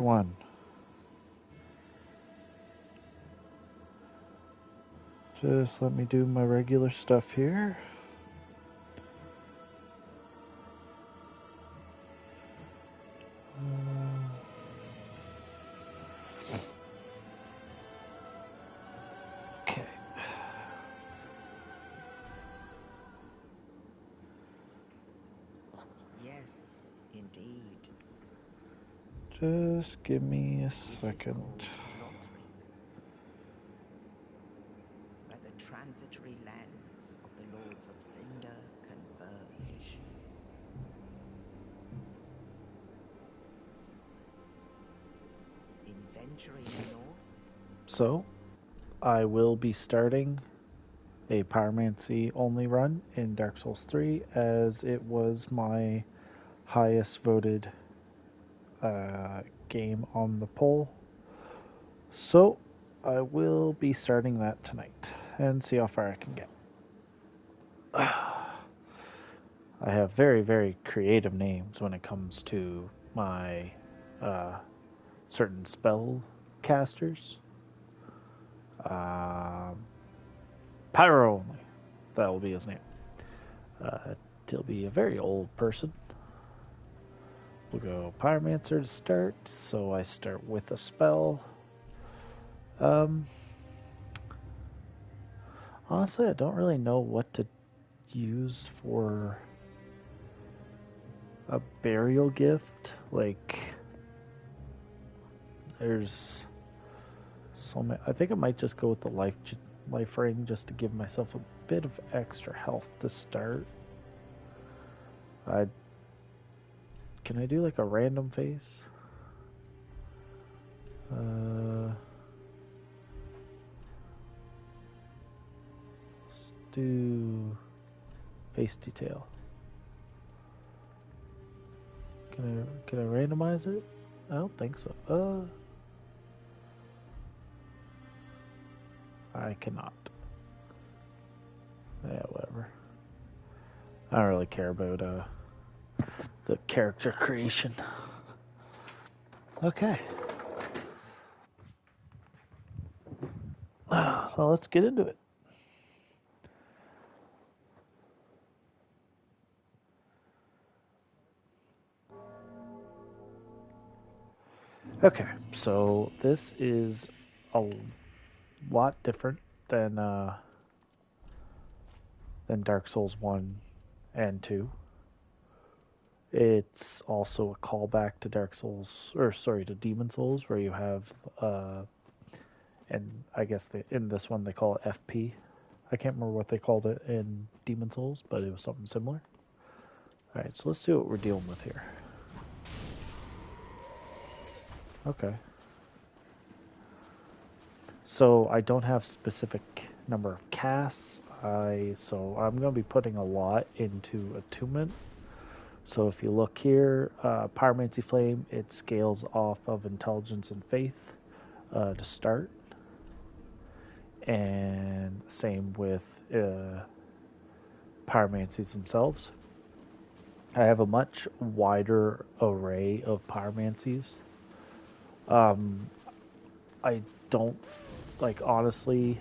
One. Just let me do my regular stuff here. Okay. Yes, indeed. Just give me a It is second. called Lothric, where the transitory lands of the Lords of Cinder converge. In venturing north, So, I will be starting a Pyromancy only run in Dark Souls 3 as it was my highest voted game on the poll. So, I will be starting that tonight and see how far I can get. I have very, very creative names when it comes to my uh, certain spell casters. Um, Pyro only. That will be his name. He'll be a very old person. We'll go Pyromancer to start. So I start with a spell. Um, Honestly, I don't really know what to use for a burial gift. Like, there's so many. I think I might just go with the life ring just to give myself a bit of extra health to start. I Can I do like a random face? Let's do face detail. Can I randomize it? I don't think so. I cannot. Yeah, whatever. I don't really care about the character creation. Okay. So let's get into it. Okay, so this is a lot different than Dark Souls 1 and 2. It's also a callback to Dark Souls, or sorry, to Demon Souls, where you have, and I guess in this one they call it FP. I can't remember what they called it in Demon Souls, but it was something similar. All right, so let's see what we're dealing with here. Okay. So I don't have specific number of casts. So I'm going to be putting a lot into attunement. So if you look here, Pyromancy Flame, it scales off of Intelligence and Faith to start. And same with Pyromancies themselves. I have a much wider array of Pyromancies. Um, I don't, like, honestly,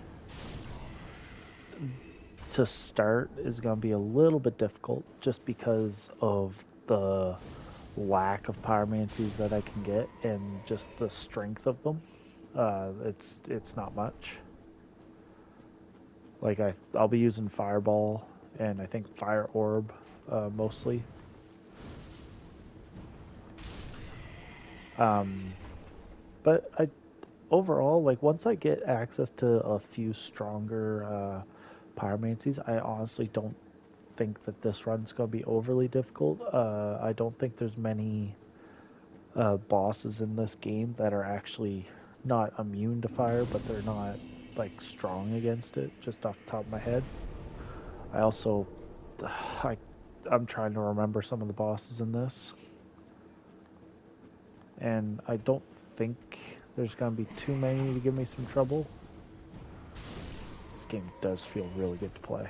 to start is going to be a little bit difficult just because of the lack of pyromancies that I can get and just the strength of them. It's not much. Like I'll be using fireball and I think fire orb mostly. Um, but I overall, like, once I get access to a few stronger pyromancies, I honestly don't think that this run's going to be overly difficult. I don't think there's many bosses in this game that are actually not immune to fire, but they're not like strong against it. Just off the top of my head, I also I I'm trying to remember some of the bosses in this, and I don't think there's going to be too many to give me some trouble. This game does feel really good to play.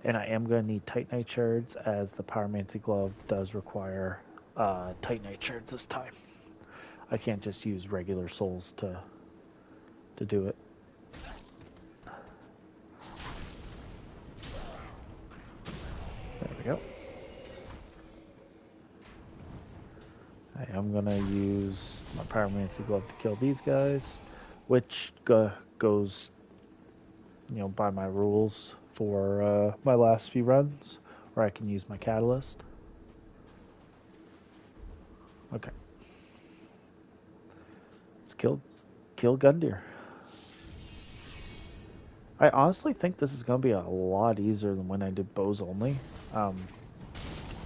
And I am going to need Titanite shards as the Pyromancy Glove does require Titanite shards this time. I can't just use regular souls to do it. There we go. I am gonna use my Pyromancy glove to kill these guys, which goes, by my rules for my last few runs, where I can use my catalyst. Okay. Let's kill Gundyr. I honestly think this is going to be a lot easier than when I did bows only.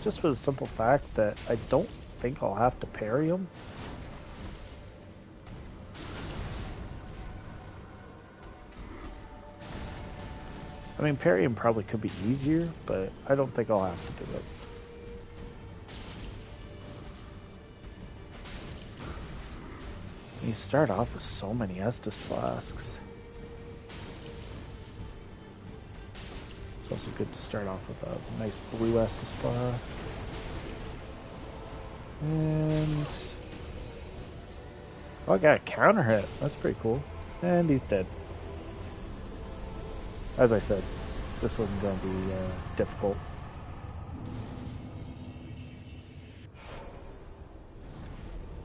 Just for the simple fact that I don't think I'll have to parry him. I mean, parrying probably could be easier, but I don't think I'll have to do it. You start off with so many Estus flasks. It's also good to start off with a nice blue Estus flask. And oh, I got a counter hit. That's pretty cool. And he's dead. As I said, this wasn't going to be difficult.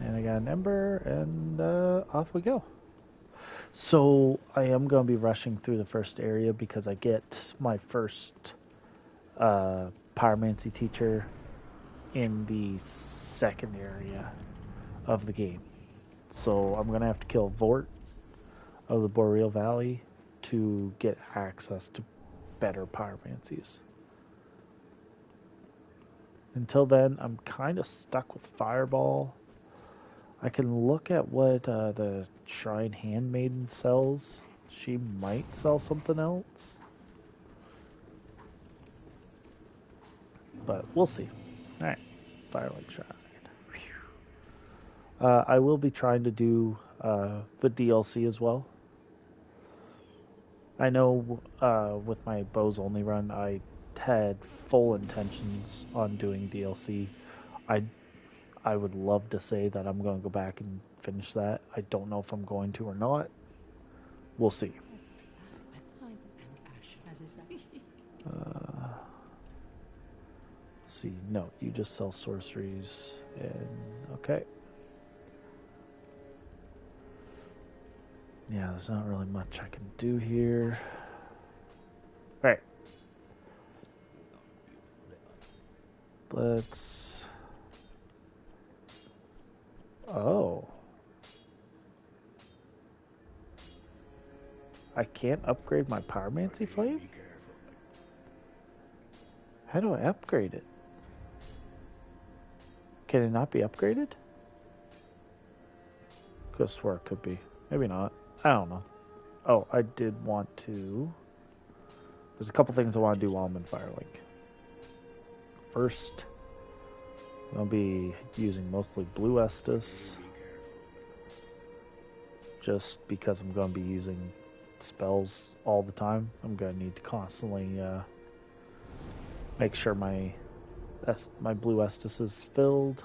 And I got an ember, and off we go. So I am going to be rushing through the first area because I get my first Pyromancy teacher in the second area of the game. So I'm going to have to kill Vort of the Boreal Valley to get access to better Pyromancies. Until then, I'm kind of stuck with Fireball. I can look at what the Shrine Handmaiden sells. She might sell something else. But we'll see. Alright, Firelight Shrine. I will be trying to do the DLC as well. I know with my bows only run, I had full intentions on doing DLC. I would love to say that I'm going to go back and finish that. I don't know if I'm going to or not. We'll see. See, no, you just sell sorceries and okay. Yeah, there's not really much I can do here. All right. Let's... Oh. I can't upgrade my Pyromancy Flame? How do I upgrade it? Can it not be upgraded? Could have swore it could be. Maybe not. I don't know. Oh, I did want to... There's a couple things I want to do while I'm in Firelink. First, I'll be using mostly Blue Estus. Just because I'm going to be using spells all the time. I'm going to need to constantly make sure my Blue Estus is filled.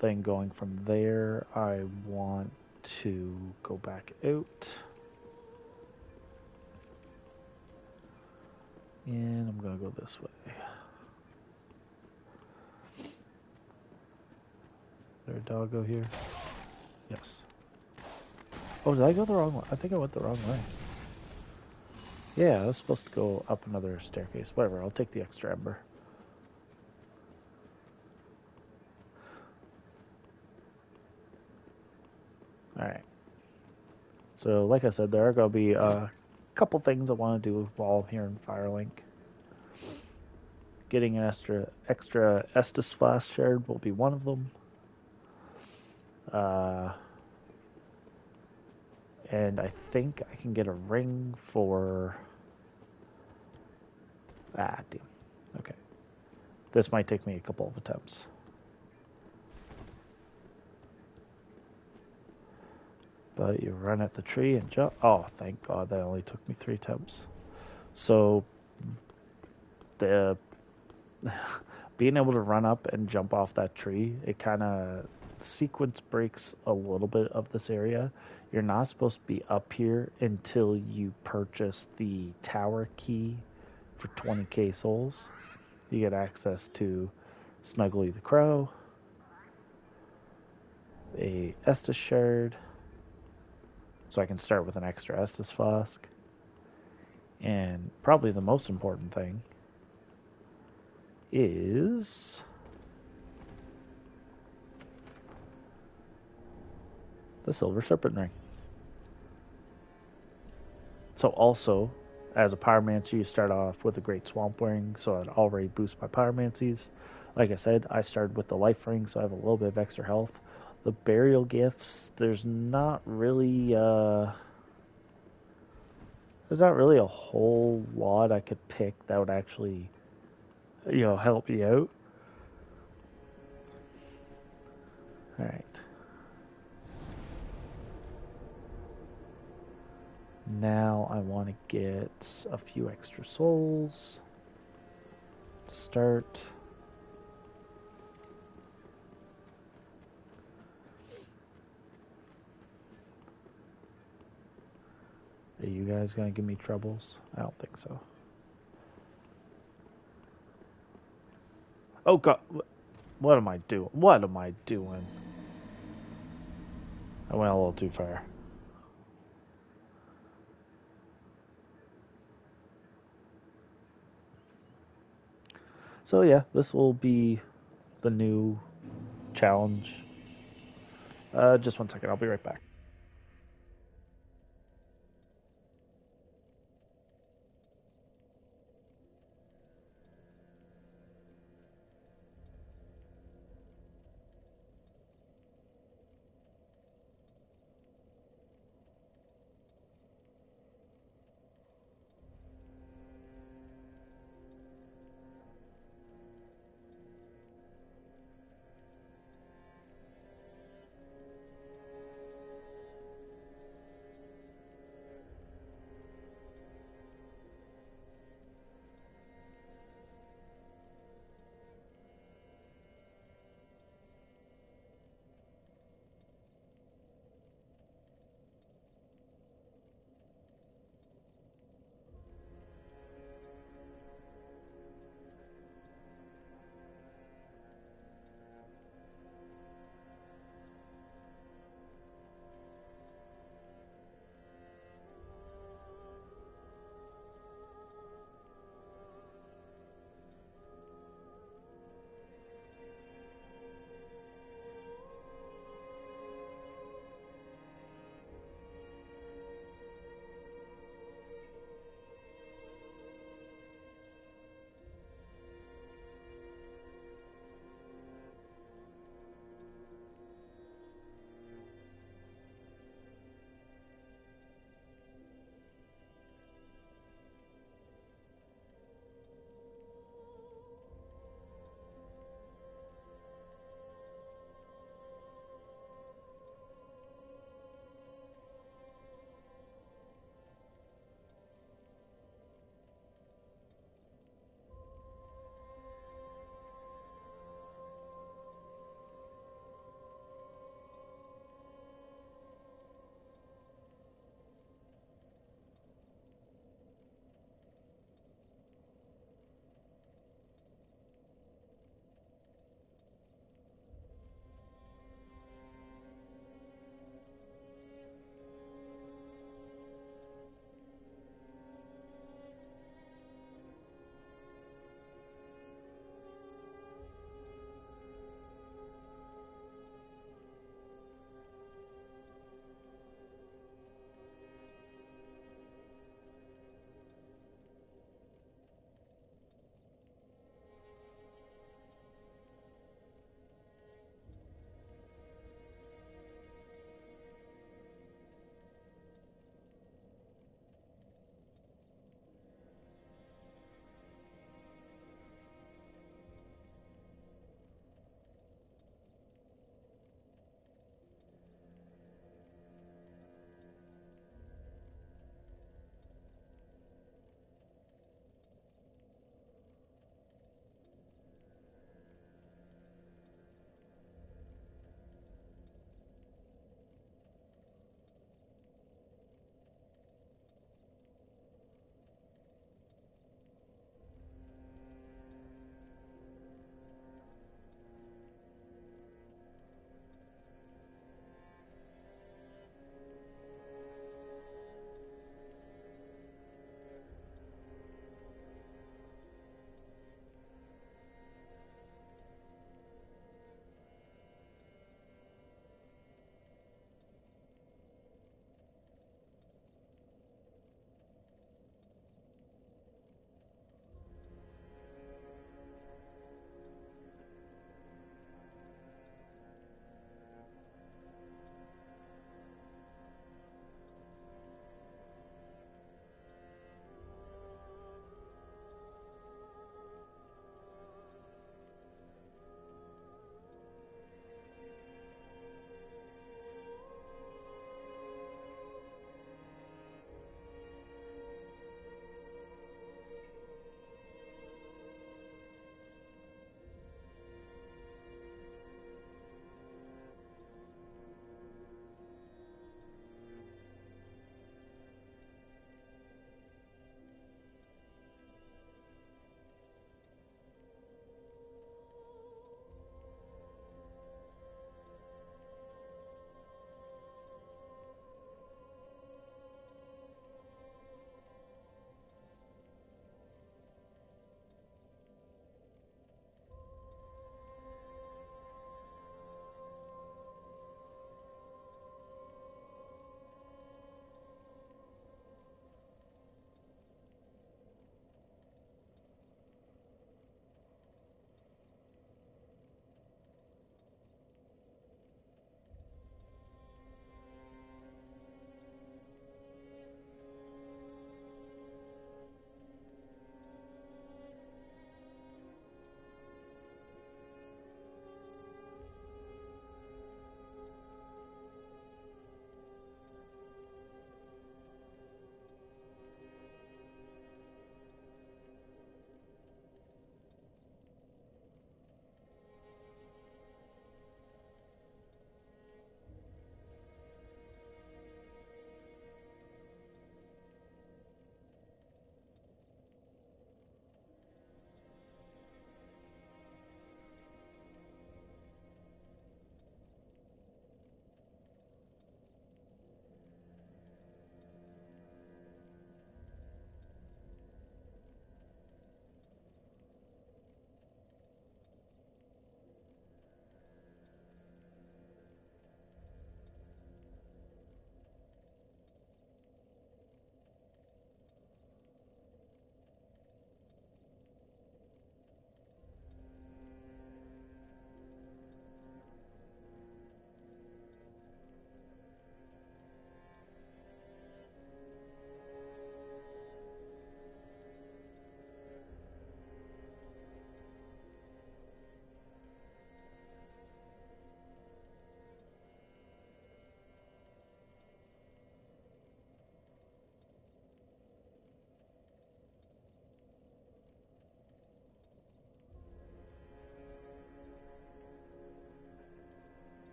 Then going from there, I want to go back out. And I'm going to go this way. Is there a doggo here? Yes. Oh, did I go the wrong way? I think I went the wrong way. Yeah, I was supposed to go up another staircase. Whatever, I'll take the extra ember. Alright. So, like I said, there are going to be a couple things I want to do while I'm here in Firelink. Getting an extra Estus Flask Shard will be one of them. And I think I can get a ring for... Ah, damn. Okay. This might take me a couple of attempts. But you run at the tree and jump. Oh, thank God, that only took me 3 attempts. So, being able to run up and jump off that tree, it kind of sequence breaks a little bit of this area. You're not supposed to be up here until you purchase the tower key for 20k souls. You get access to Snuggly the Crow, a Estus Shard, so I can start with an extra Estus Flask, and probably the most important thing is the Silver Serpent Ring. So also, as a Pyromancer, you start off with a Great Swamp Ring, so it already boosts my Pyromancies. Like I said, I started with the Life Ring, so I have a little bit of extra health. The Burial Gifts, there's not really a whole lot I could pick that would actually, help you out. All right. Now I want to get a few extra souls to start. Are you guys going to give me troubles? I don't think so. Oh god, what am I doing? What am I doing? I went a little too far. So yeah, this will be the new challenge. Just 1 second, I'll be right back.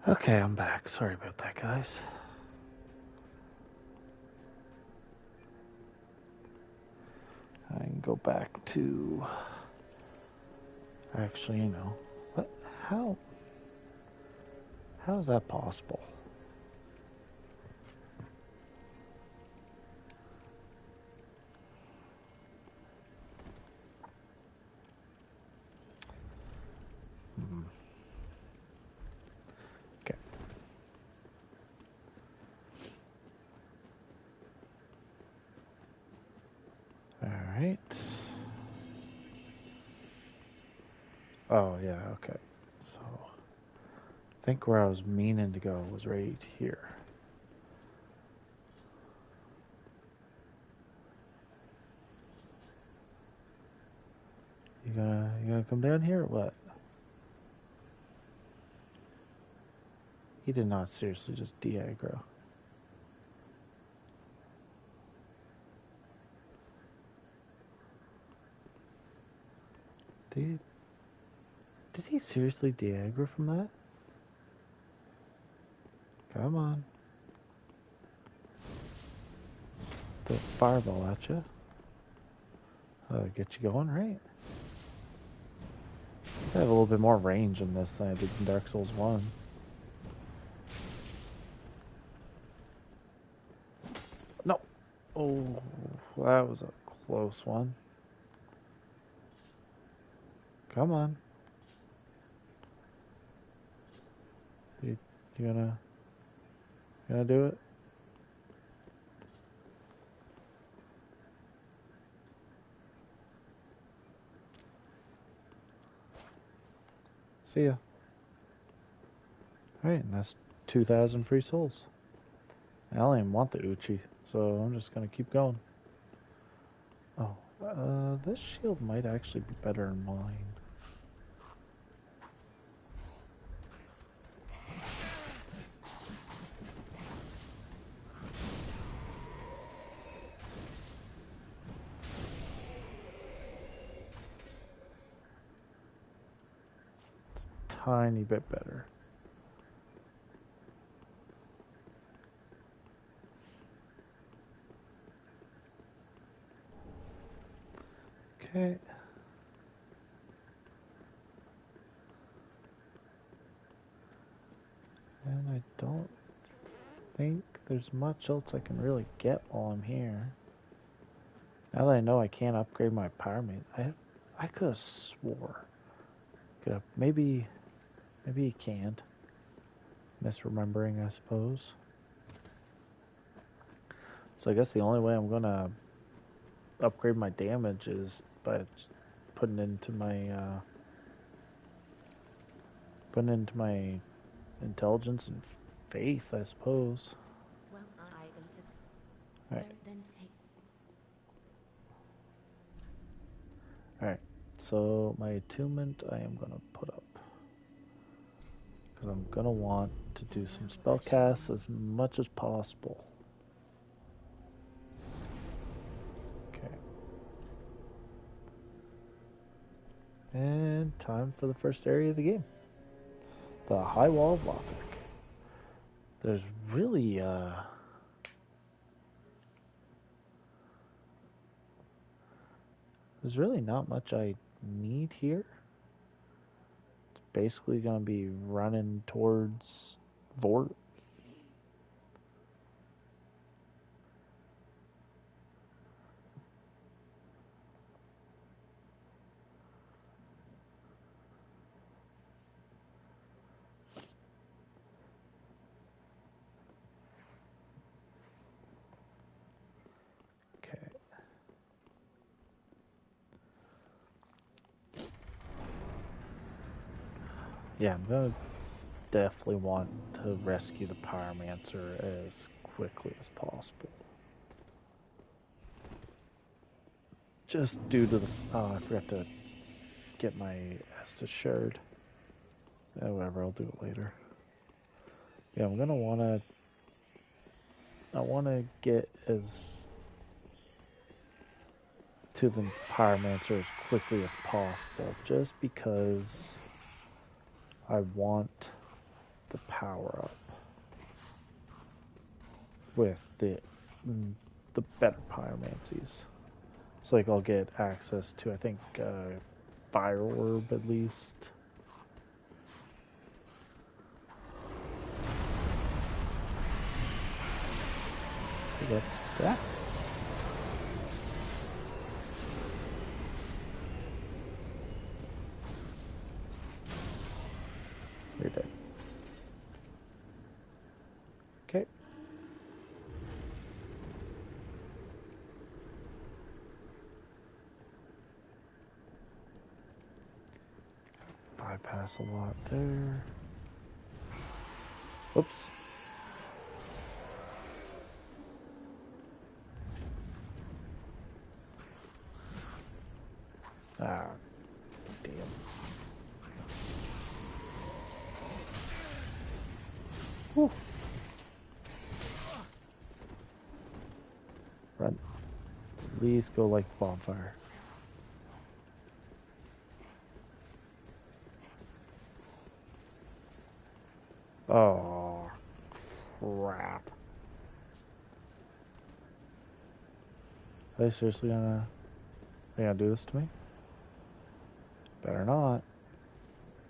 Okay, I'm back. Sorry about that, guys. I can go back to... Actually, you know... What? How? How is that possible? Okay. Alright. Oh, yeah, okay. So, I think where I was meaning to go was right here. You gonna come down here or what? He did not seriously just de-aggro. Did he seriously de-aggro from that? Come on. The fireball at you. Get you going, right? I have a little bit more range in this than I did in Dark Souls 1. No! Oh, that was a close one. Come on. You gonna do it? See ya. Alright, and that's 2,000 free souls. I don't even want the Uchi, so I'm just gonna keep going. Oh, this shield might actually be better than mine. It's a tiny bit better. Okay. And I don't think there's much else I can really get while I'm here. Now that I know I can't upgrade my Pyromancy, I could have swore. Maybe you can't. Misremembering, I suppose. So I guess the only way I'm gonna upgrade my damage is by putting into my intelligence and faith, I suppose. Well, All right. All right. So my attunement, I am gonna put up because I'm gonna want to do some spell casts as much as possible. Okay. And time for the first area of the game. The High Wall of Lothric. There's really not much I need here. It's basically gonna be running towards Vort. Okay. Yeah, I'm gonna definitely want to rescue the Pyromancer as quickly as possible. Just due to the... Oh, I forgot to get my Estus shard. Whatever, I'll do it later. Yeah, I'm gonna wanna... I wanna get as... to the Pyromancer as quickly as possible, just because I want the power up with the better pyromancies. So like I'll get access to I think fire orb at least. Yeah. You're dead. Okay. Bypass a lot there. Oops. Ah, damn. Whew. Run. At least go like bonfire. Oh, crap. Are they seriously gonna do this to me? Better not.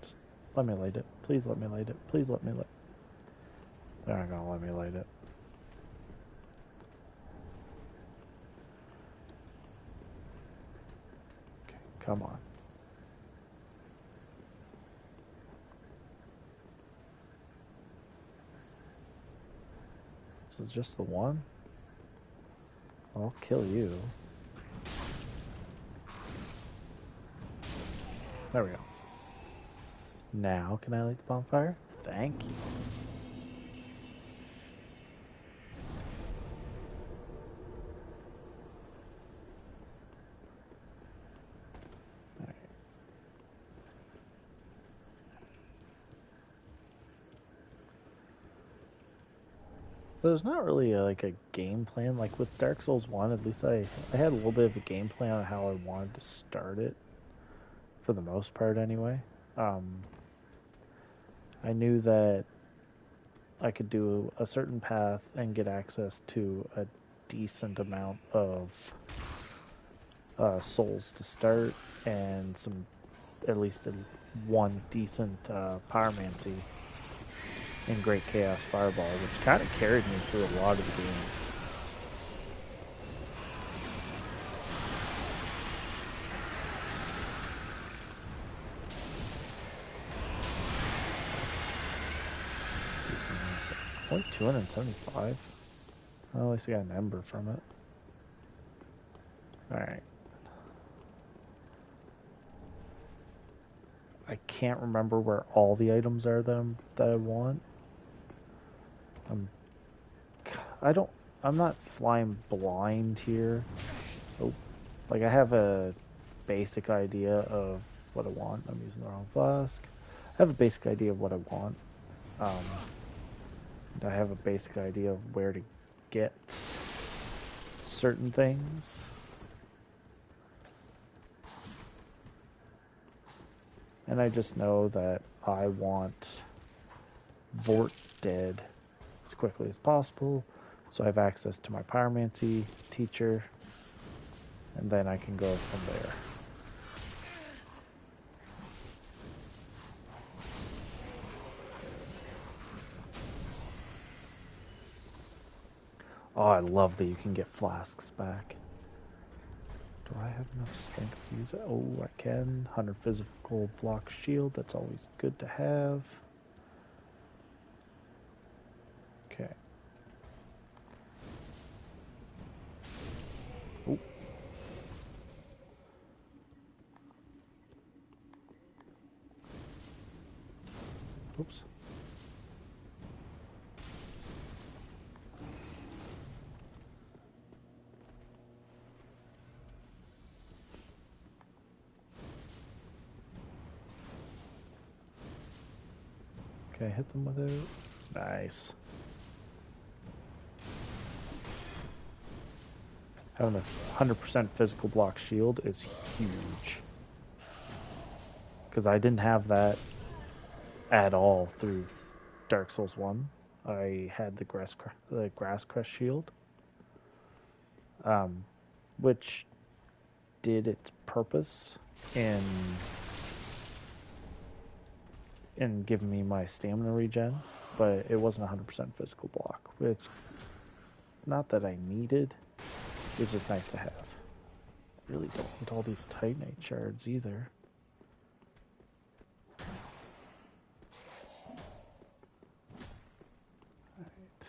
Just let me light it. Please let me light it. Please let me light it. They're not gonna let me light it. Okay, come on. This is just the one? I'll kill you. There we go. Now can I light the bonfire? Thank you. Alright. There's not really like a game plan. Like with Dark Souls 1, at least I had a little bit of a game plan on how I wanted to start it. For the most part, anyway. I knew that I could do a certain path and get access to a decent amount of souls to start, and some at least one decent pyromancy in Great Chaos Fireball, which kind of carried me through a lot of the game. Only 275. Well, at least I got an ember from it. Alright. I can't remember where all the items are that I want. I'm not flying blind here. Oh, like I have a basic idea of what I want. I'm using the wrong flask. I have a basic idea of what I want. I have a basic idea of where to get certain things. And I just know that I want Vort dead as quickly as possible, so I have access to my Pyromancy teacher, and then I can go from there. Oh, I love that you can get flasks back. Do I have enough strength to use it? Oh, I can. 100 physical block shield. That's always good to have. Okay. Oh. Oops. Okay, hit them with it. Nice. Having a 100% physical block shield is huge. Because I didn't have that at all through Dark Souls 1, I had the Grass Crest shield, um, which did its purpose in giving me my stamina regen, but it wasn't 100% physical block, which, not that I needed, it's just nice to have. Really don't need all these Titanite shards either. Alright.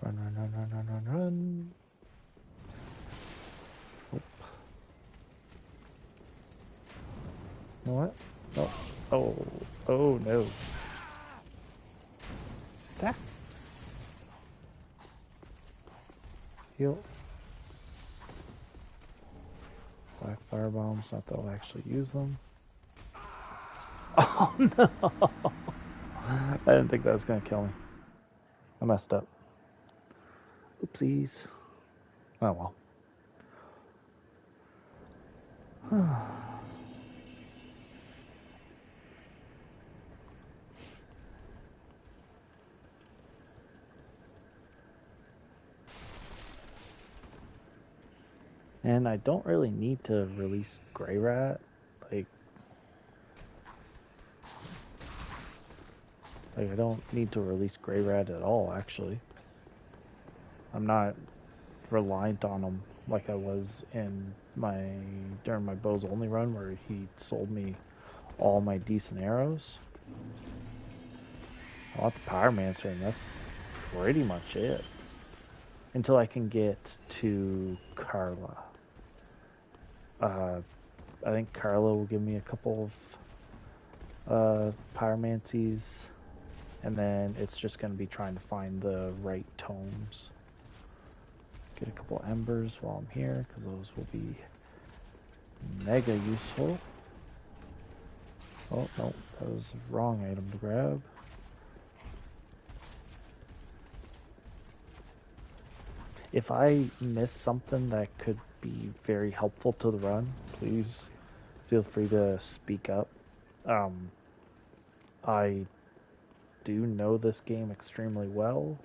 Run, run, run, run, run, run, run. Oh. You know what? Oh. Oh. Oh no. That. Heal. Black fire bombs, not that I'll actually use them. Oh no! I didn't think that was gonna kill me. I messed up. Oopsies. Oh well. And I don't really need to release Grey Rat. Like I don't need to release Grey Rat at all, actually. I'm not reliant on him like I was during my bows only run, where he sold me all my decent arrows. I want the Pyromancer, and that's pretty much it. Until I can get to Carla. I think Carla will give me a couple of Pyromancies, and then it's just going to be trying to find the right tomes. Get a couple embers while I'm here, because those will be mega useful. Oh, no, that was the wrong item to grab. If I miss something that could be very helpful to the run, please feel free to speak up. I do know this game extremely well,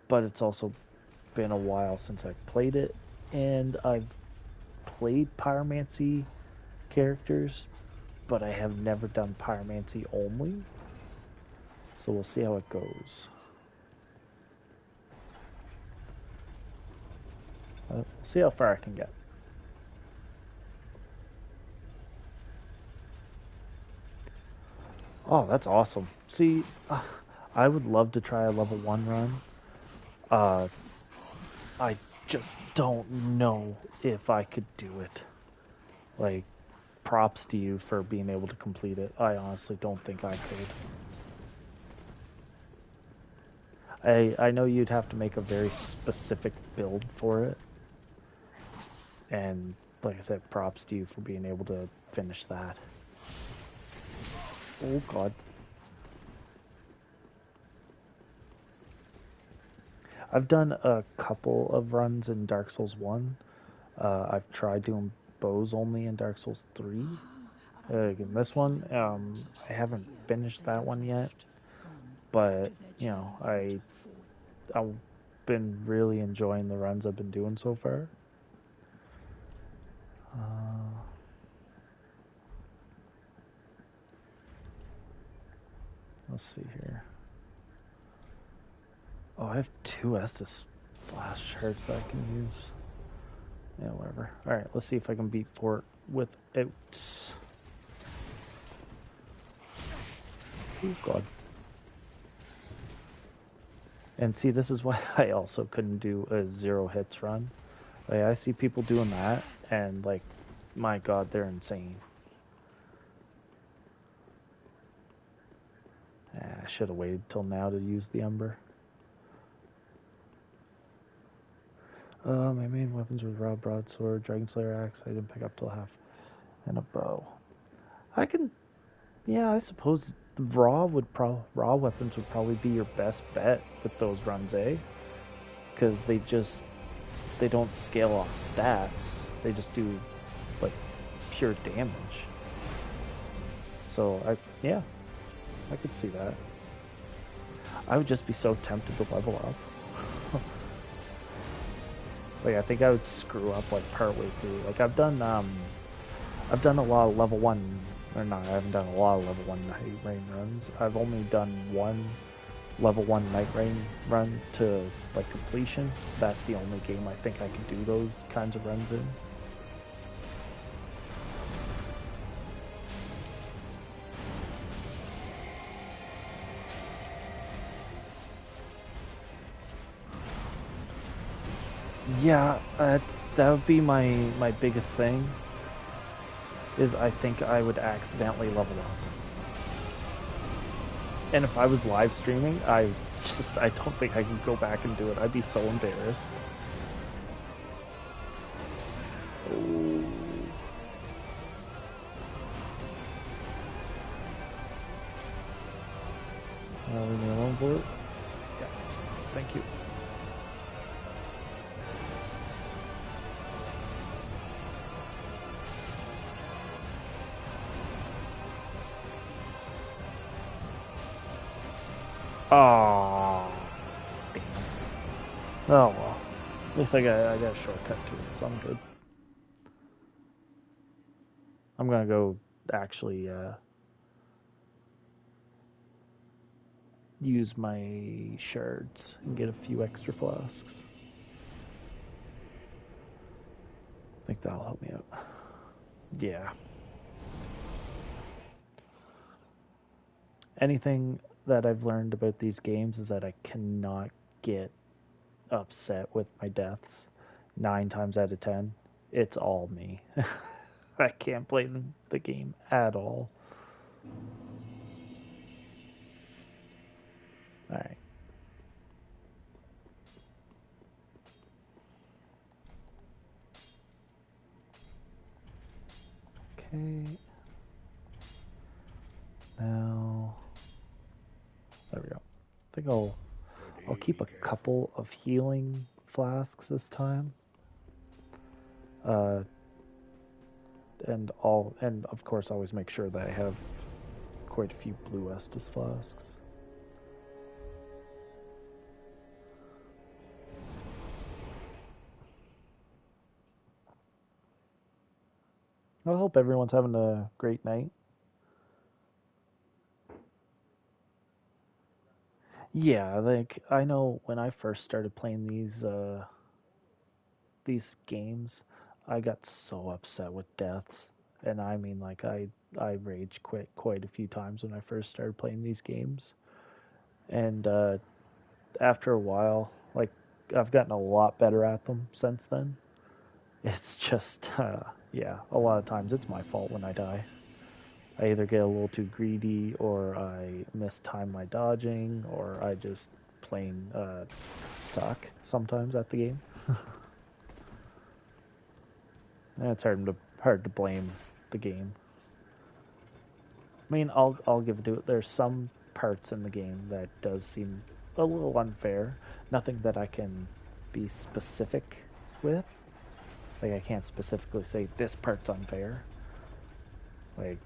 but it's also been a while since I've played it, and I've played Pyromancy characters, but I have never done Pyromancy only, so we'll see how it goes. We'll see how far I can get. Oh, that's awesome. See, I would love to try a level 1 run. I just don't know if I could do it. Like, props to you for being able to complete it. I honestly don't think I could. I know you'd have to make a very specific build for it. And like I said, props to you for being able to finish that. Oh god. I've done a couple of runs in Dark Souls 1. I've tried doing bows only in Dark Souls 3. In this one, I haven't finished that one yet. But, you know, I've been really enjoying the runs I've been doing so far. Let's see here. Oh, I have 2 Estus flash shards that I can use. Yeah, whatever. Alright, let's see if I can beat Fort without... Oh, God. And see, this is why I also couldn't do a 0 hits run. Like, I see people doing that, and, like, my God, they're insane. I should have waited till now to use the Ember. My main weapons were raw broadsword, dragon slayer axe. I didn't pick up till half, and a bow. Yeah, I suppose raw weapons would probably be your best bet with those runs, eh? Because they don't scale off stats. They just do like pure damage. So yeah, I could see that. I would just be so tempted to level up. Like I think I would screw up like partway through. Like I've done a lot of level 1, or not, I haven't done a lot of level 1 night rain runs. I've only done one level 1 night rain run to like completion. That's the only game I think I can do those kinds of runs in. Yeah, that would be my biggest thing. Is I think I would accidentally level up. And if I was live streaming, I don't think I could go back and do it. I'd be so embarrassed. Oh. Leave me alone, bullet. Yeah. Thank you. Oh, damn. Oh well. At least I got a shortcut to it, so I'm good. I'm gonna go actually use my shards and get a few extra flasks. I think that'll help me out. Yeah. Anything that I've learned about these games is that I cannot get upset with my deaths. 9 times out of 10, it's all me. I can't play the game at all. Alright. Okay. Now, there we go. I think I'll keep a couple of healing flasks this time. And of course always make sure that I have quite a few blue Estus flasks. I hope everyone's having a great night. Yeah, like I know when I first started playing these games, I got so upset with deaths. And I mean like I rage quit quite a few times when I first started playing these games. And after a while, like I've gotten a lot better at them since then. It's just yeah, a lot of times it's my fault when I die. I either get a little too greedy, or I mistime my dodging, or I just plain suck sometimes at the game. And it's hard to blame the game. I mean, I'll give it to it. There's some parts in the game that does seem a little unfair. Nothing that I can be specific with. Like I can't specifically say this part's unfair. Like,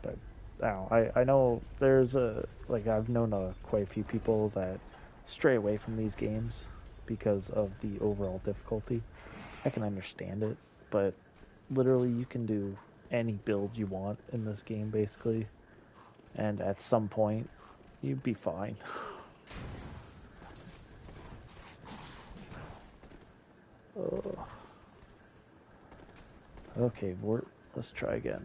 but I know there's I've known quite a few people that stray away from these games because of the overall difficulty. I can understand it, but literally you can do any build you want in this game basically, and at some point you'd be fine. Oh. Okay, Vort, let's try again.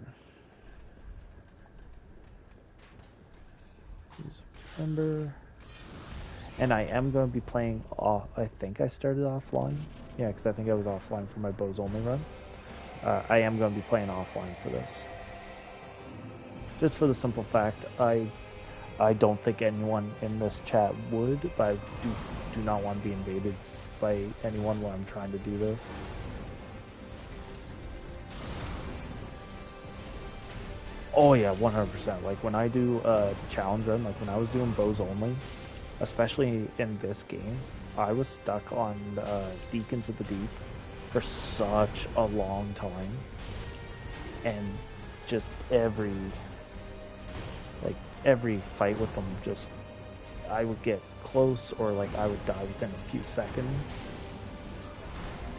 Remember, and I am going to be playing off. I think I started offline. Yeah, because I think I was offline for my bows only run. I am going to be playing offline for this, just for the simple fact I don't think anyone in this chat would, but I do not want to be invaded by anyone when I'm trying to do this. Oh yeah, 100%. Like when I do a challenge run, like when I was doing bows only, especially in this game, I was stuck on Deacons of the Deep for such a long time. and just every fight with them, just I would get close or like I would die within a few seconds.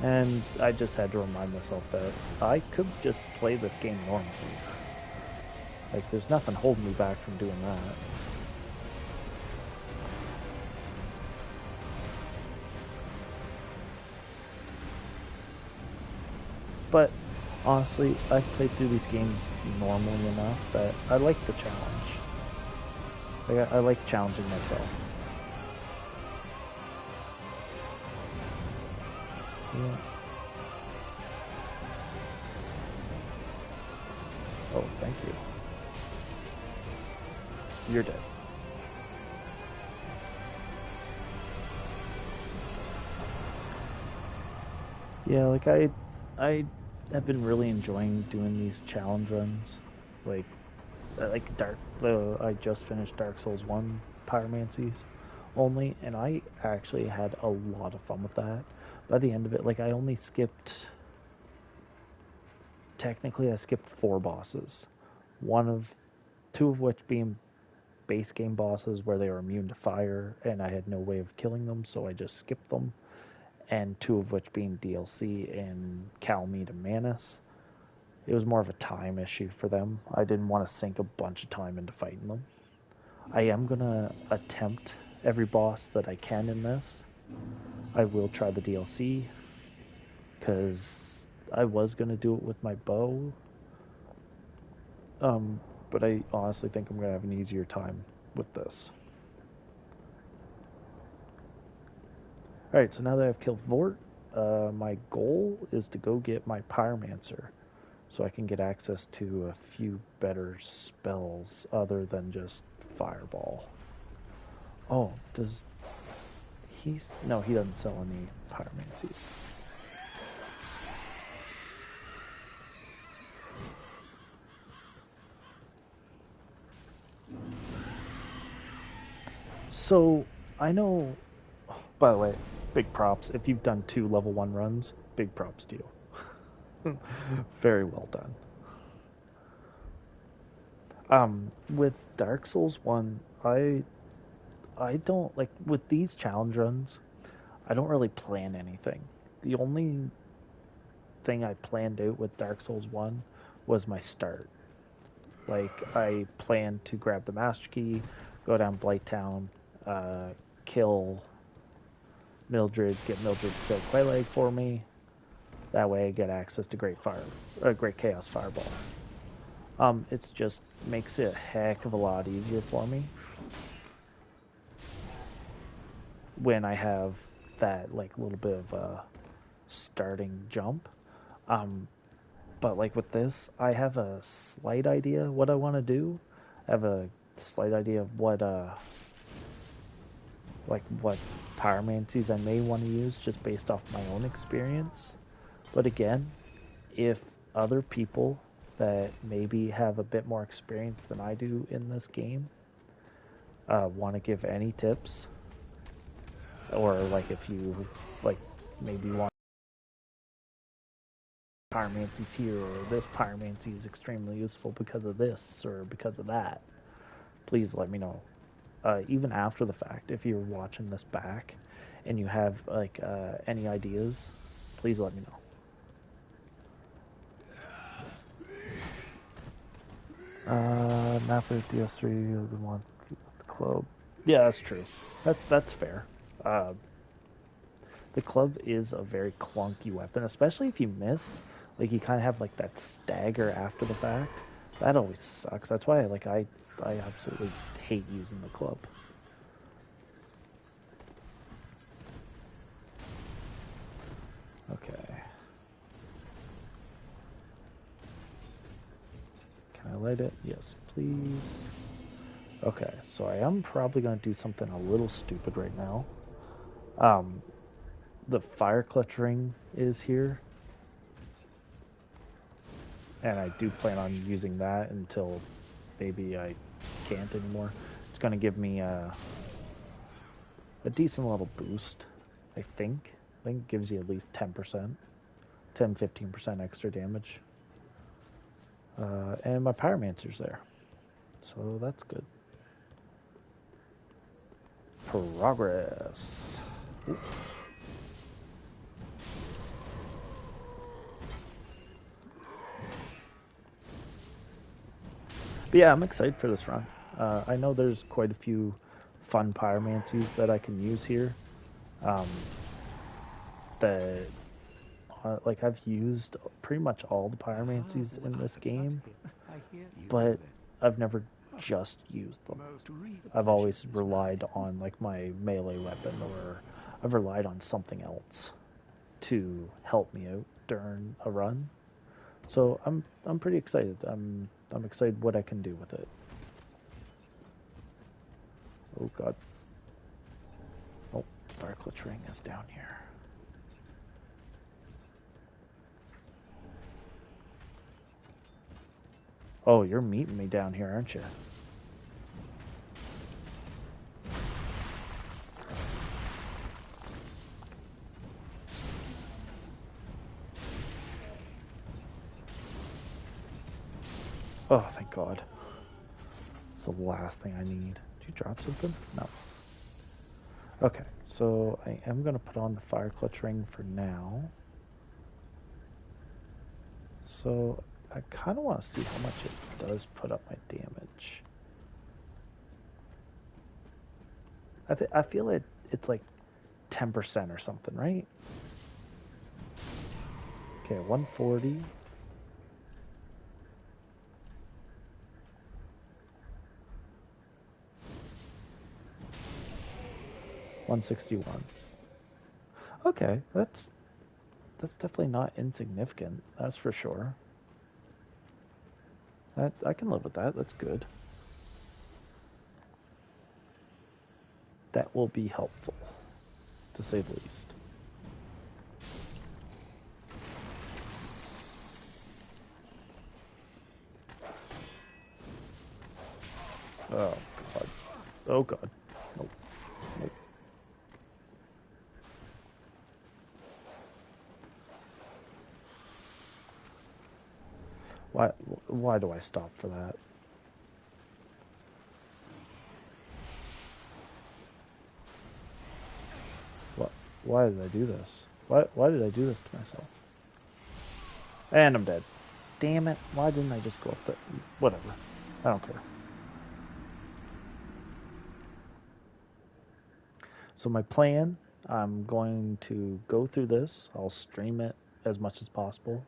And I just had to remind myself that I could just play this game normally. Like, there's nothing holding me back from doing that. But honestly, I've played through these games normally enough that I like the challenge. Like, I like challenging myself. Yeah. Oh, thank you. You're dead. Yeah, like I have been really enjoying doing these challenge runs. Like, I just finished Dark Souls 1 Pyromancy only, and I actually had a lot of fun with that. By the end of it, like, technically, I skipped 4 bosses. Two of which being base game bosses where they were immune to fire, and I had no way of killing them, so I just skipped them. And 2 of which being DLC and Calmeet and Manus. It was more of a time issue for them. I didn't want to sink a bunch of time into fighting them. I am gonna attempt every boss that I can in this. I will try the DLC because I was gonna do it with my bow, um, but I honestly think I'm gonna have an easier time with this. All right, so now that I've killed Vort, my goal is to go get my Pyromancer, so I can get access to a few better spells other than just Fireball. Oh, does he's no, he doesn't sell any pyromancies. So I know. By the way, big props if you've done 2 level 1 runs. Big props to you. Very well done. With Dark Souls 1, I don't like with these challenge runs. I don't really plan anything. The only thing I planned out with Dark Souls 1 was my start. Like, I planned to grab the Master Key, go down Blighttown, uh, kill Mildred, get Mildred to kill Quelaag for me. That way I get access to Great Chaos Fireball. It's just makes it a heck of a lot easier for me when I have that like little bit of a starting jump. Um, but like with this, I have a slight idea what I want to do. I have a slight idea of what pyromancies I may want to use just based off my own experience. But again, if other people that maybe have a bit more experience than I do in this game want to give any tips, or like if you like maybe want pyromancies here, or this pyromancy is extremely useful because of this or because of that, please let me know. Even after the fact, if you're watching this back and you have like any ideas, please let me know. Not for DS3, the one the club. Yeah, that's true. That's fair. Uh, the club is a very clunky weapon, especially if you miss. Like you kind of have like that stagger after the fact. That always sucks. That's why I absolutely hate using the club. Okay. Can I light it? Yes, please. Okay, so I am probably going to do something a little stupid right now. Um, the fire clutch ring is here, and I do plan on using that until maybe I can't anymore. It's going to give me a decent little boost, I think. I think it gives you at least 10%, 10 15% extra damage. And my Pyromancer's there. So that's good. Progress. Ooh. But yeah, I'm excited for this run. I know there's quite a few fun pyromancies that I can use here. Um, that like I've used pretty much all the pyromancies in this game, but I've never just used them. I've always relied on like my melee weapon, or I've relied on something else to help me out during a run. So I'm pretty excited. I'm excited what I can do with it. Oh god. Oh, Darklich Ring is down here. Oh, you're meeting me down here, aren't you? Oh, thank God. It's the last thing I need. Did you drop something? No. Okay, so I am going to put on the Fire Clutch Ring for now. So I kind of want to see how much it does put up my damage. I feel it's like 10% or something, right? Okay, 140. 161. Okay, that's definitely not insignificant. That's for sure. I can live with that. That's good. That will be helpful, to say the least. Oh god. Oh god. Nope. Nope. Why do I stop for that? What why did I do this? Why did I do this to myself? And I'm dead. Damn it. Why didn't I just go up there? Whatever. I don't care. So my plan, I'm going to go through this. I'll stream it as much as possible.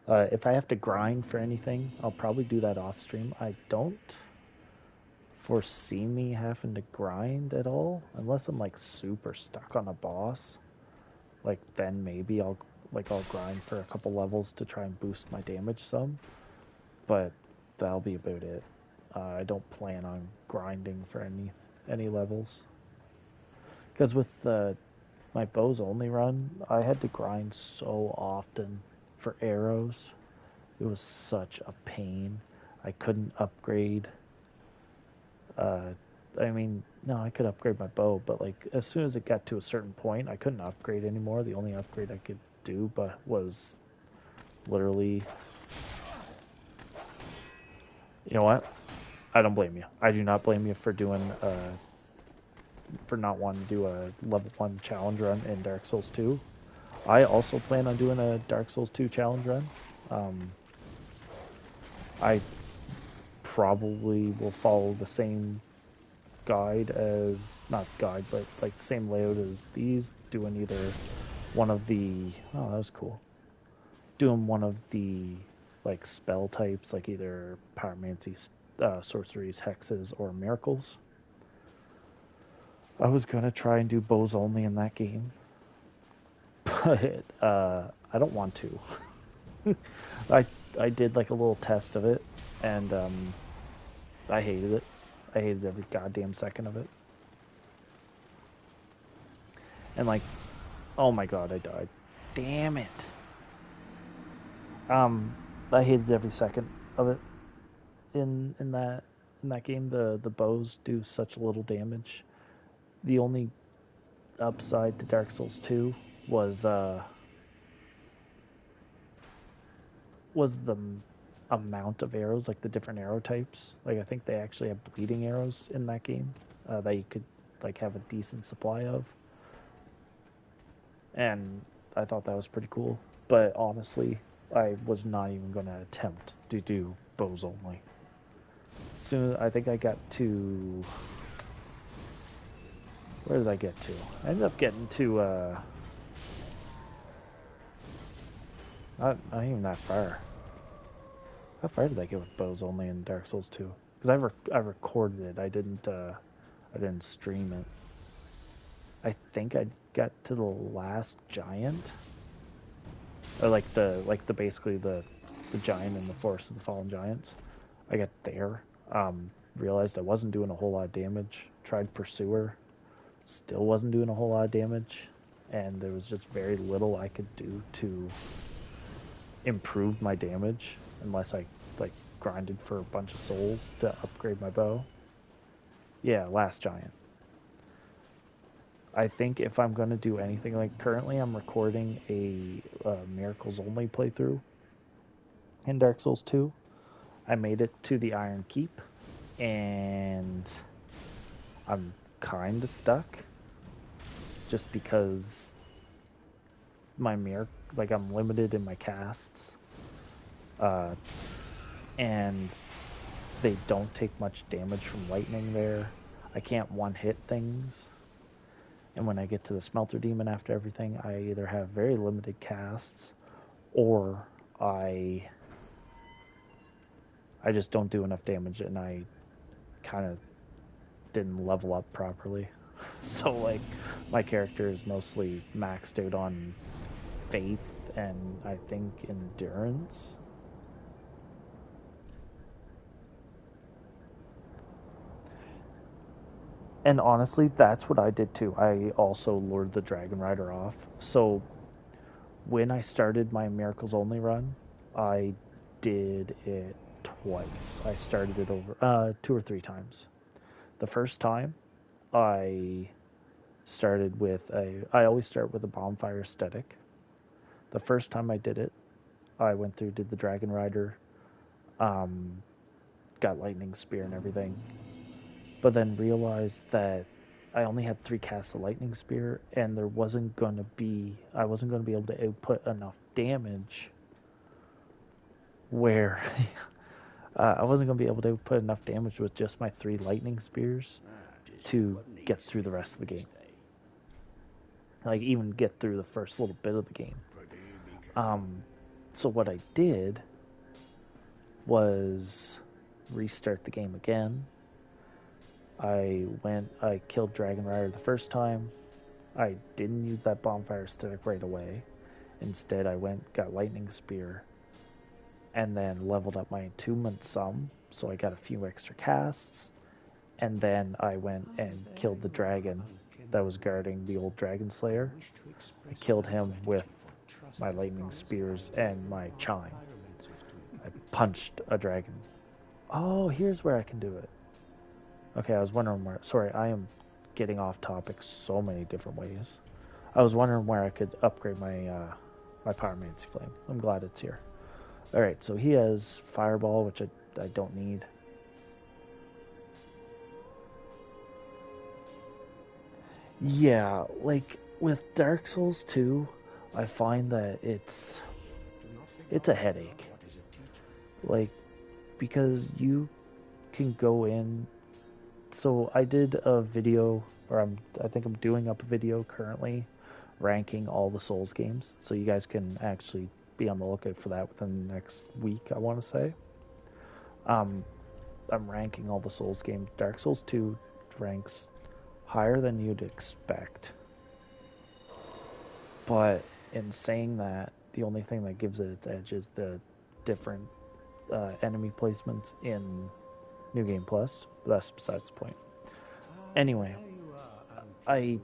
If I have to grind for anything, I'll probably do that off stream. I don't foresee me having to grind at all, unless I'm like super stuck on a boss. Like then maybe I'll grind for a couple levels to try and boost my damage some. But that'll be about it. I don't plan on grinding for any levels. Because with my bows only run, I had to grind so often for arrows. It was such a pain. I couldn't upgrade. Uh, I mean, no, I could upgrade my bow, but like as soon as it got to a certain point, I couldn't upgrade anymore. The only upgrade I could do but was literally, you know what? I don't blame you. I do not blame you for doing for not wanting to do a level 1 challenge run in Dark Souls 2. I also plan on doing a Dark Souls 2 challenge run. I probably will follow the same guide as, not guide, but like the same layout as these, doing either one of the, oh, that was cool. Doing one of the like spell types, like either pyromancy, sorceries, hexes, or miracles. I was gonna try and do bows only in that game, but I don't want to. I I did like a little test of it, and I hated it. I hated every goddamn second of it. And like, oh my god, I died. Damn it. Um, I hated every second of it. In that game, the bows do such little damage. The only upside to Dark Souls 2 was was the amount of arrows, like the different arrow types. Like I think they actually have bleeding arrows in that game that you could like have a decent supply of, and I thought that was pretty cool. But honestly, I was not even going to attempt to do bows only. Soon, I think I got to. Where did I get to? I ended up getting to. Not even that far. How far did I get with bows only in Dark Souls 2? Because I recorded it. I didn't stream it. I think I got to the last giant, or like the basically the giant in the Forest of the Fallen Giants. I got there. Realized I wasn't doing a whole lot of damage. Tried Pursuer, still wasn't doing a whole lot of damage, and there was just very little I could do to improve my damage unless I like grinded for a bunch of souls to upgrade my bow. Yeah, last giant. I think if I'm going to do anything, like currently I'm recording a Miracles Only playthrough in Dark Souls 2. I made it to the Iron Keep, and I'm kind of stuck just because like I'm limited in my casts, and they don't take much damage from lightning there. I can't one-hit things. And when I get to the Smelter Demon after everything, I either have very limited casts or I just don't do enough damage, and I kind of didn't level up properly. So like my character is mostly maxed out on faith and I think endurance. And honestly, that's what I did too. I also lured the Dragon Rider off. So when I started my Miracles Only run, I did it twice. I started it over 2 or 3 times. The first time, I started with I always start with a bonfire aesthetic. The first time I did it, I went through, did the Dragon Rider, um, got Lightning Spear and everything, but then realized that I only had 3 casts of Lightning Spear, and I wasn't going to be able to output enough damage where I wasn't going to be able to put enough damage with just my 3 lightning spears to get through the rest of the game. Like even get through the first little bit of the game. So what I did was restart the game again. I killed Dragon Rider the first time. I didn't use that bonfire stick right away. Instead, I got Lightning Spear, and then leveled up my attunement some, so I got a few extra casts. And then I went and killed the dragon that was guarding the old Dragon Slayer. I killed him with my Lightning Spears and my Chime. I punched a dragon. Oh, here's where I can do it. Okay, I was wondering where... Sorry, I am getting off topic so many different ways. I was wondering where I could upgrade my my Pyromancy Flame. I'm glad it's here. Alright, so he has Fireball, which I don't need. Yeah, like with Dark Souls 2, I find that it's a headache. Like, because you can go in. So I did a video, or I think I'm doing up a video currently, ranking all the Souls games. So you guys can actually be on the lookout for that within the next week, I want to say. I'm ranking all the Souls games. Dark Souls 2 ranks higher than you'd expect. But in saying that, the only thing that gives it its edge is the different enemy placements in New Game Plus. But that's besides the point. Anyway, I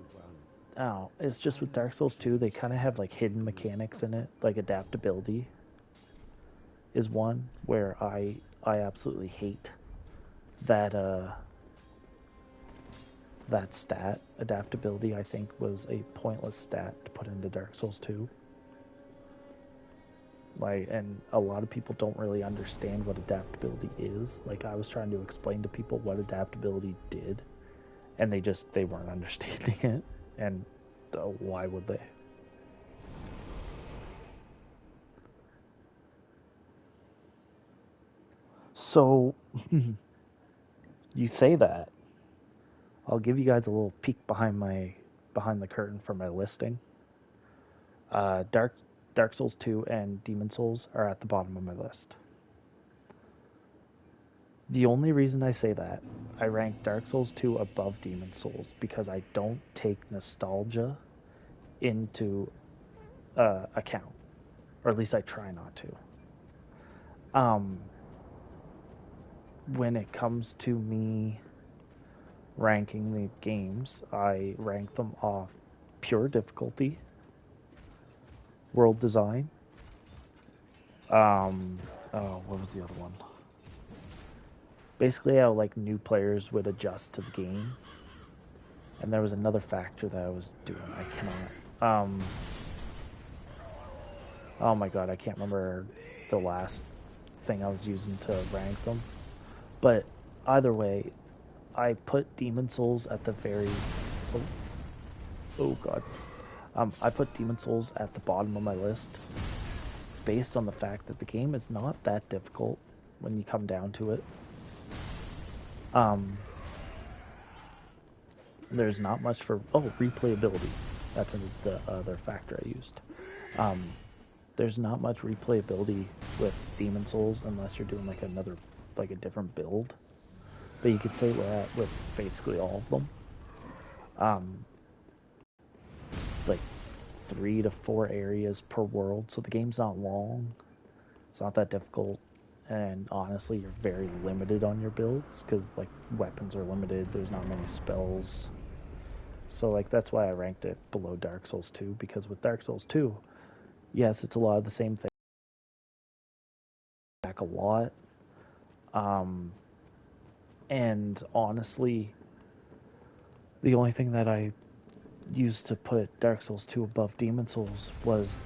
don't know. It's just with Dark Souls 2, they kind of have like hidden mechanics in it, like adaptability is one where I absolutely hate that that stat. Adaptability, I think, was a pointless stat to put into Dark Souls 2. Like, and a lot of people don't really understand what adaptability is. Like, I was trying to explain to people what adaptability did, and they weren't understanding it. And why would they? So, you say that. I'll give you guys a little peek behind the curtain for my listing. Uh, Dark Dark Souls 2 and Demon Souls are at the bottom of my list. The only reason I say that, I rank Dark Souls 2 above Demon Souls because I don't take nostalgia into account, or at least I try not to. Um, when it comes to me ranking the games, I rank them off pure difficulty, world design. What was the other one? Basically, how like new players would adjust to the game, and there was another factor that I was doing. I cannot. Oh my god, I can't remember the last thing I was using to rank them. But either way, I put Demon Souls at the very. Oh, oh god. I put Demon Souls at the bottom of my list based on the fact that the game is not that difficult when you come down to it. Um, there's not much for replayability. That's the other factor I used. Um, there's not much replayability with Demon Souls unless you're doing like a different build. But you could say that with basically all of them. Um, like 3 to 4 areas per world, so the game's not long. It's not that difficult, and honestly, you're very limited on your builds because like weapons are limited. There's not many spells. So like that's why I ranked it below Dark Souls 2 because with Dark Souls 2, yes, it's a lot of the same thing. Back a lot. Um, and honestly, the only thing that I used to put Dark Souls 2 above Demon Souls was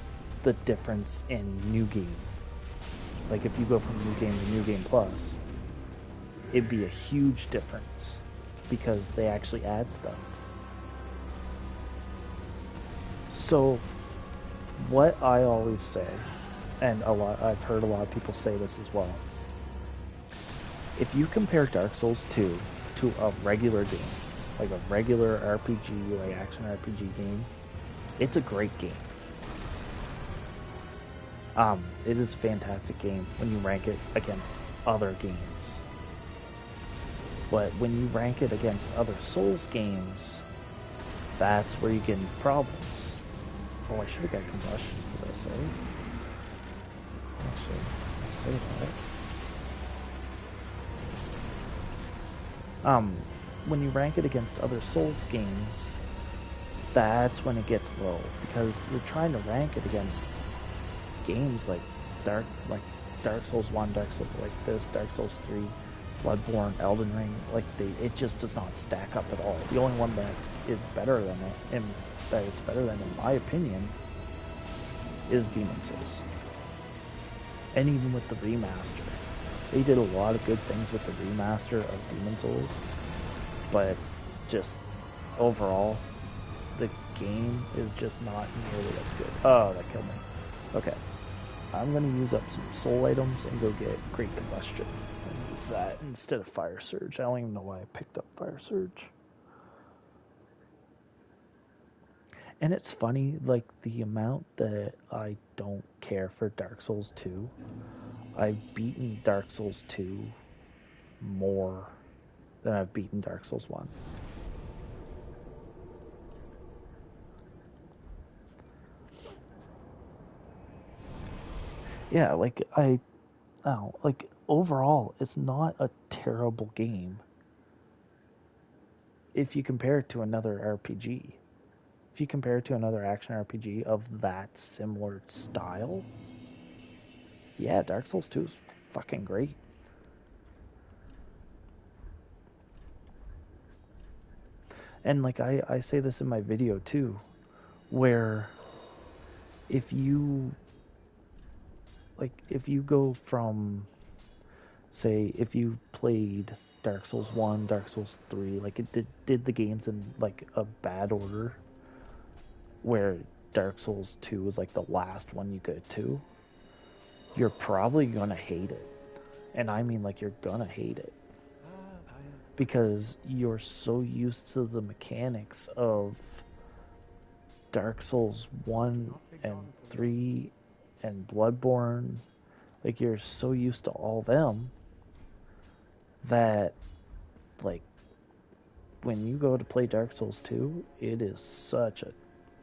the difference in New Game. Like if you go from New Game to New Game Plus, it'd be a huge difference because they actually add stuff. So what I always say, and I've heard a lot of people say this as well. If you compare Dark Souls 2 to a regular game, like a regular RPG, like action RPG game, it's a great game. It is a fantastic game when you rank it against other games. But when you rank it against other Souls games, that's where you get into problems. Oh, I should have got combustion for this, eh? Actually, let's say that. When you rank it against other Souls games, that's when it gets low because you're trying to rank it against games like Dark Souls 1, Dark Souls like this, Dark Souls 3, Bloodborne, Elden Ring. Like it just does not stack up at all. The only one that is better than it, and that it's better than, in my opinion, is Demon Souls. And even with the remaster, they did a lot of good things with the remaster of Demon Souls, but just overall, the game is just not nearly as good. Oh, that killed me. Okay, I'm gonna use up some soul items and go get Great Combustion and use that instead of Fire Surge. I don't even know why I picked up Fire Surge. And it's funny, like the amount that I don't care for Dark Souls 2, I've beaten Dark Souls 2 more than I've beaten Dark Souls 1. Yeah, like like overall, it's not a terrible game if you compare it to another RPG. If you compare it to another action RPG of that similar style, yeah, Dark Souls 2 is fucking great. And like I say this in my video too, where if you like if you go from, say, if you played Dark Souls 1, Dark Souls 3, like it did the games in like a bad order, where Dark Souls 2 was like the last one you get to, you're probably gonna hate it. And I mean, like, you're gonna hate it because you're so used to the mechanics of Dark Souls 1 and 3 and Bloodborne. Like, you're so used to all them that, like, when you go to play Dark Souls 2, it is such a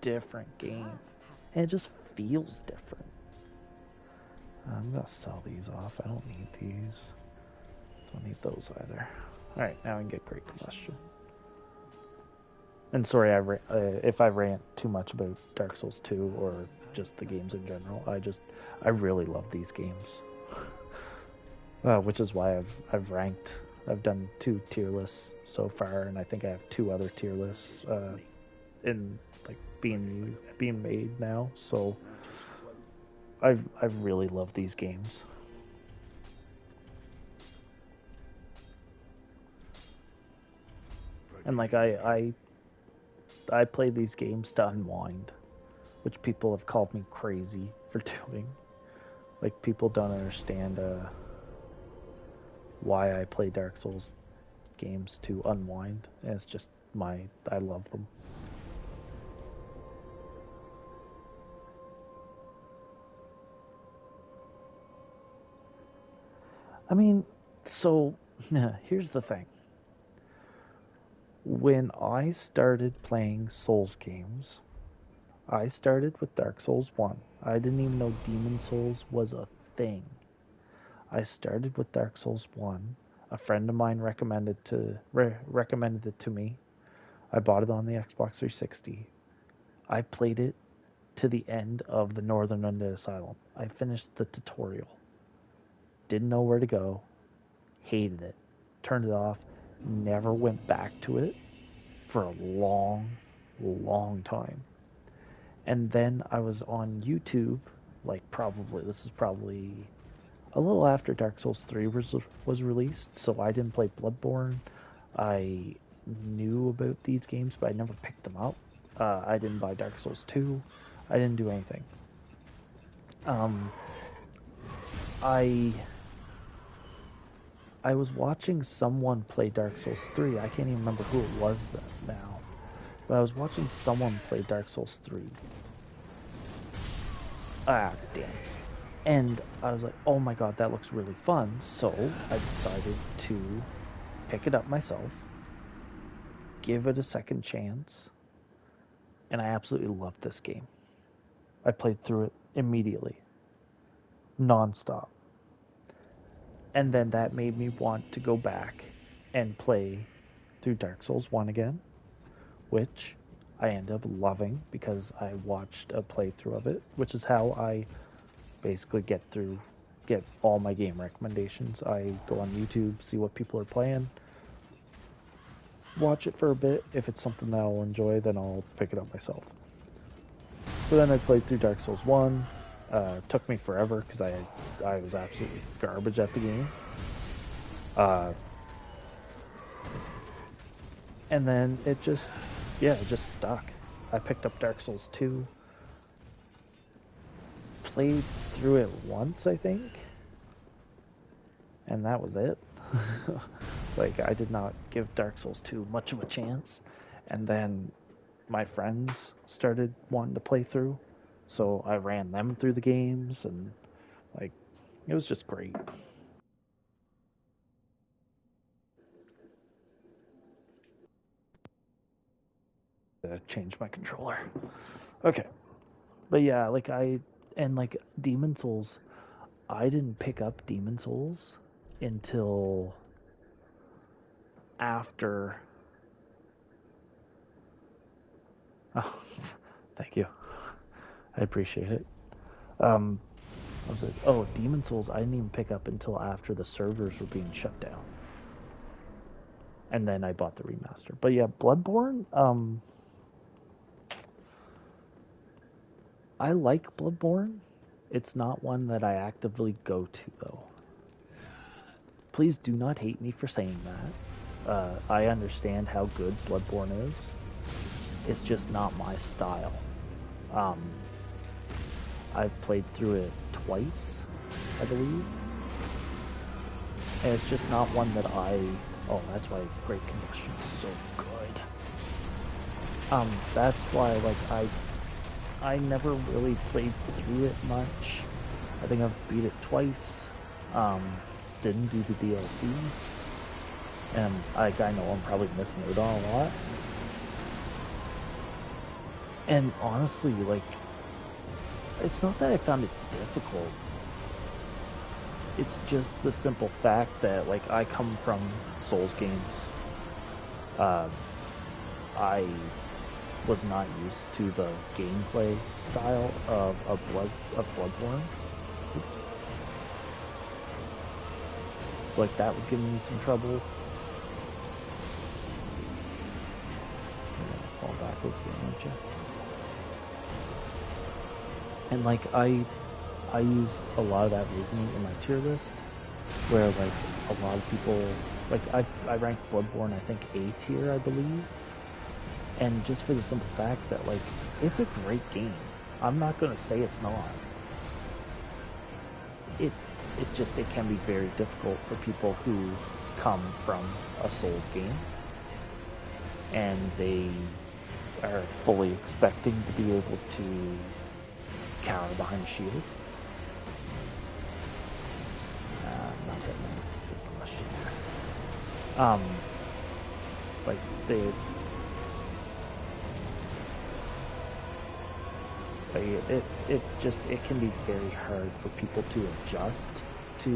different game. And it just feels different. I'm gonna sell these off. I don't need these. Don't need those either. Alright, now we can get Great Combustion. And sorry if I rant too much about Dark Souls 2 or just the games in general. I really love these games. Which is why I've ranked. I've done 2 tier lists so far, and I think I have 2 other tier lists in like being made now. So I really love these games. And like I play these games to unwind, which people have called me crazy for doing. Like, people don't understand why I play Dark Souls games to unwind. And it's just I love them. I mean, so here's the thing. When I started playing Souls games, I started with Dark Souls 1. I didn't even know Demon Souls was a thing. I started with Dark Souls 1. A friend of mine recommended it to me. I bought it on the Xbox 360. I played it to the end of the Northern Undead Asylum. I finished the tutorial. Didn't know where to go. Hated it. Turned it off. Never went back to it for a long, long time. And then I was on YouTube, like this is probably a little after Dark Souls 3 was released, so I didn't play Bloodborne. I knew about these games, but I never picked them up. I didn't buy Dark Souls 2. I didn't do anything. I was watching someone play Dark Souls 3. I can't even remember who it was now. But I was watching someone play Dark Souls 3. Ah, damn. And I was like, oh my god, that looks really fun. So I decided to pick it up myself, give it a second chance, and I absolutely loved this game. I played through it immediately, nonstop. And then that made me want to go back and play through Dark Souls 1 again, which I ended up loving because I watched a playthrough of it, which is how I basically get all my game recommendations. I go on YouTube, see what people are playing, watch it for a bit. If it's something that I'll enjoy, then I'll pick it up myself. So then I played through Dark Souls 1. Took me forever because I was absolutely garbage at the game. And then it just stuck. I picked up Dark Souls 2, played through it once, I think, and that was it. Like, I did not give Dark Souls 2 much of a chance, and then my friends started wanting to play through, so I ran them through the games, and like, it was just great. Change my controller. Okay. But yeah, like Demon Souls, I didn't pick up Demon Souls until after. Oh, thank you. I appreciate it. I was like, oh, Demon Souls, I didn't even pick up until after the servers were being shut down. And then I bought the remaster. But yeah, Bloodborne, I like Bloodborne. It's not one that I actively go to, though. Please do not hate me for saying that. I understand how good Bloodborne is. It's just not my style. I've played through it twice, I believe. And it's just not one that I... Oh, that's why Great Condition is so good. That's why, like, I never really played through it much. I think I've beat it twice. Didn't do the DLC. And I know I'm probably missing out on a lot. And honestly, like, it's not that I found it difficult. It's just the simple fact that, like, I come from Souls games. I was not used to the gameplay style of Bloodborne. Oops. So, like, that was giving me some trouble. I'm gonna fall backwards again, aren't you? And, like, I use a lot of that reasoning in my tier list, where, like, a lot of people, like, I rank Bloodborne, I think, A tier, I believe, and just for the simple fact that, like, it's a great game. I'm not going to say it's not. It can be very difficult for people who come from a Souls game, and they are fully expecting to be able to cower behind a shield. Not that many good question here. Like it can be very hard for people to adjust to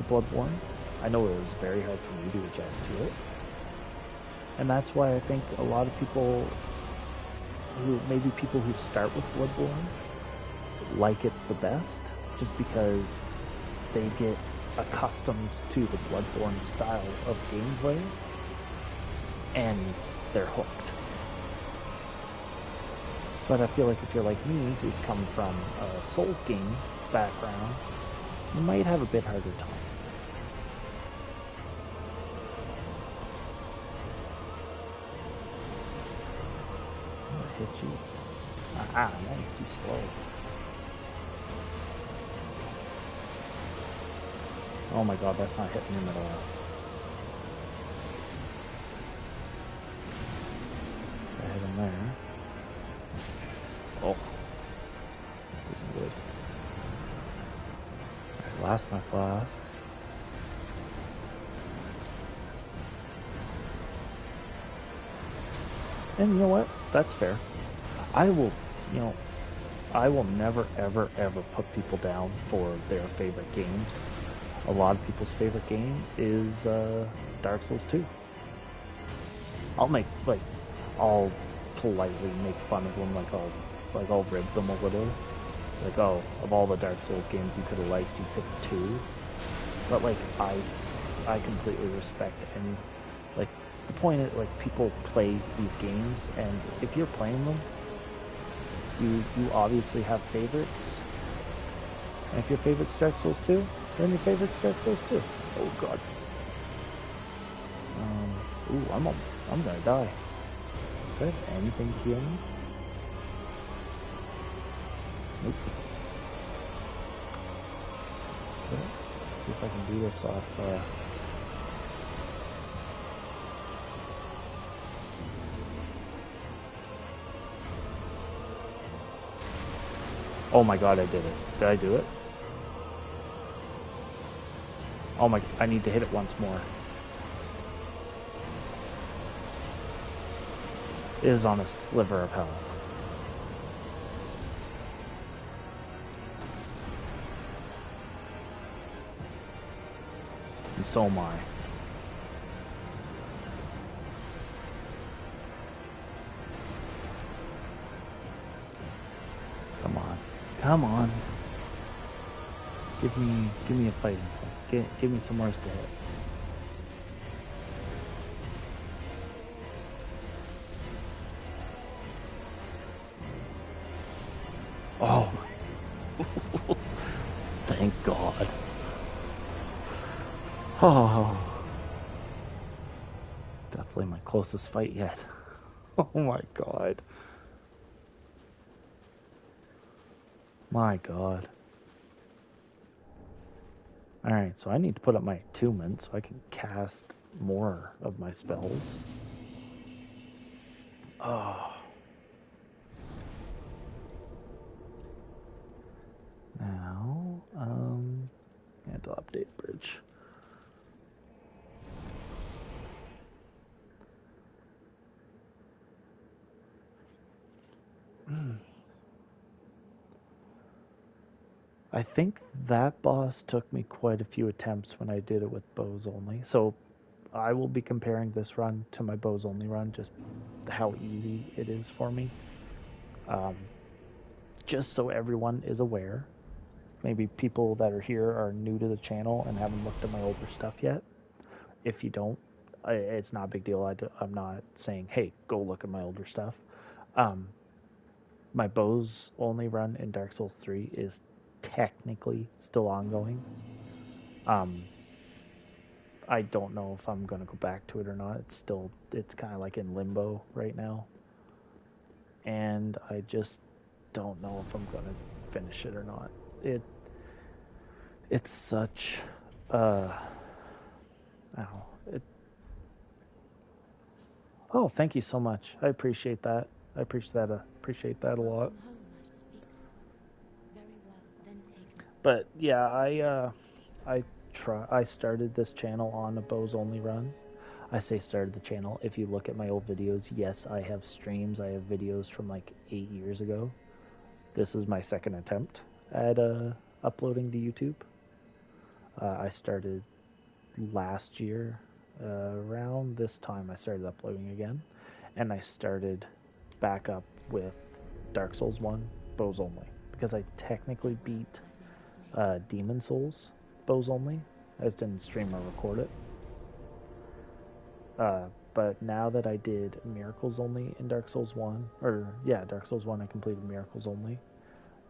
Bloodborne. I know it was very hard for me to adjust to it, and that's why I think a lot of people who start with Bloodborne like it the best, just because they get accustomed to the Bloodborne style of gameplay and they're hooked. But I feel like if you're like me, who's come from a Souls game background, you might have a bit harder time. I'm gonna hit you. That was too slow. Oh my god, that's not hitting him at all. I hit him there. Oh. This isn't good. Alright, last my flasks. And you know what? That's fair. I will never, ever, ever put people down for their favorite games. A lot of people's favorite game is Dark Souls 2. I'll politely make fun of them, I'll rib them a little. Like, oh, of all the Dark Souls games you could have liked, you picked 2. But, like, I completely respect, and, like, the point is, like, people play these games, and if you're playing them, you obviously have favorites. And if your favorite's Dark Souls 2, then your favorite's Dark Souls 2. Oh god. I'm gonna die. Do I have anything to heal me? Nope. Okay. Let's see if I can do this off, Oh my god, I did it. Did I do it? Oh my, I need to hit it once more. It is on a sliver of health. And so am I. Come on. Come on. Give me a fighting point. Give me some words to hit. Oh, Oh, definitely my closest fight yet. Oh my god. My god. Alright, so I need to put up my attunement so I can cast more of my spells. Oh. Now, I have to update bridge. I think that boss took me quite a few attempts when I did it with bows only. So I will be comparing this run to my bows only run, just how easy it is for me. Um, just so everyone is aware. Maybe people that are here are new to the channel and haven't looked at my older stuff yet. If you don't, it's not a big deal. I'm not saying, hey, go look at my older stuff. Um, my bows only run in Dark Souls 3 is technically still ongoing. I don't know if I'm gonna go back to it or not. It's kind of like in limbo right now, and I just don't know if I'm gonna finish it or not. It it's such ow, it, oh, thank you so much. I appreciate that. I appreciate that a lot. But yeah, I started this channel on a bows only run. I say started the channel. If you look at my old videos, yes, I have streams. I have videos from like 8 years ago. This is my second attempt at uploading to YouTube. I started last year. Around this time, I started uploading again. And I started back up with Dark Souls 1, bows only. Because I technically beat Demon Souls, bows only. I just didn't stream or record it. But now that I did Miracles only in Dark Souls 1, or yeah, Dark Souls 1, I completed Miracles only.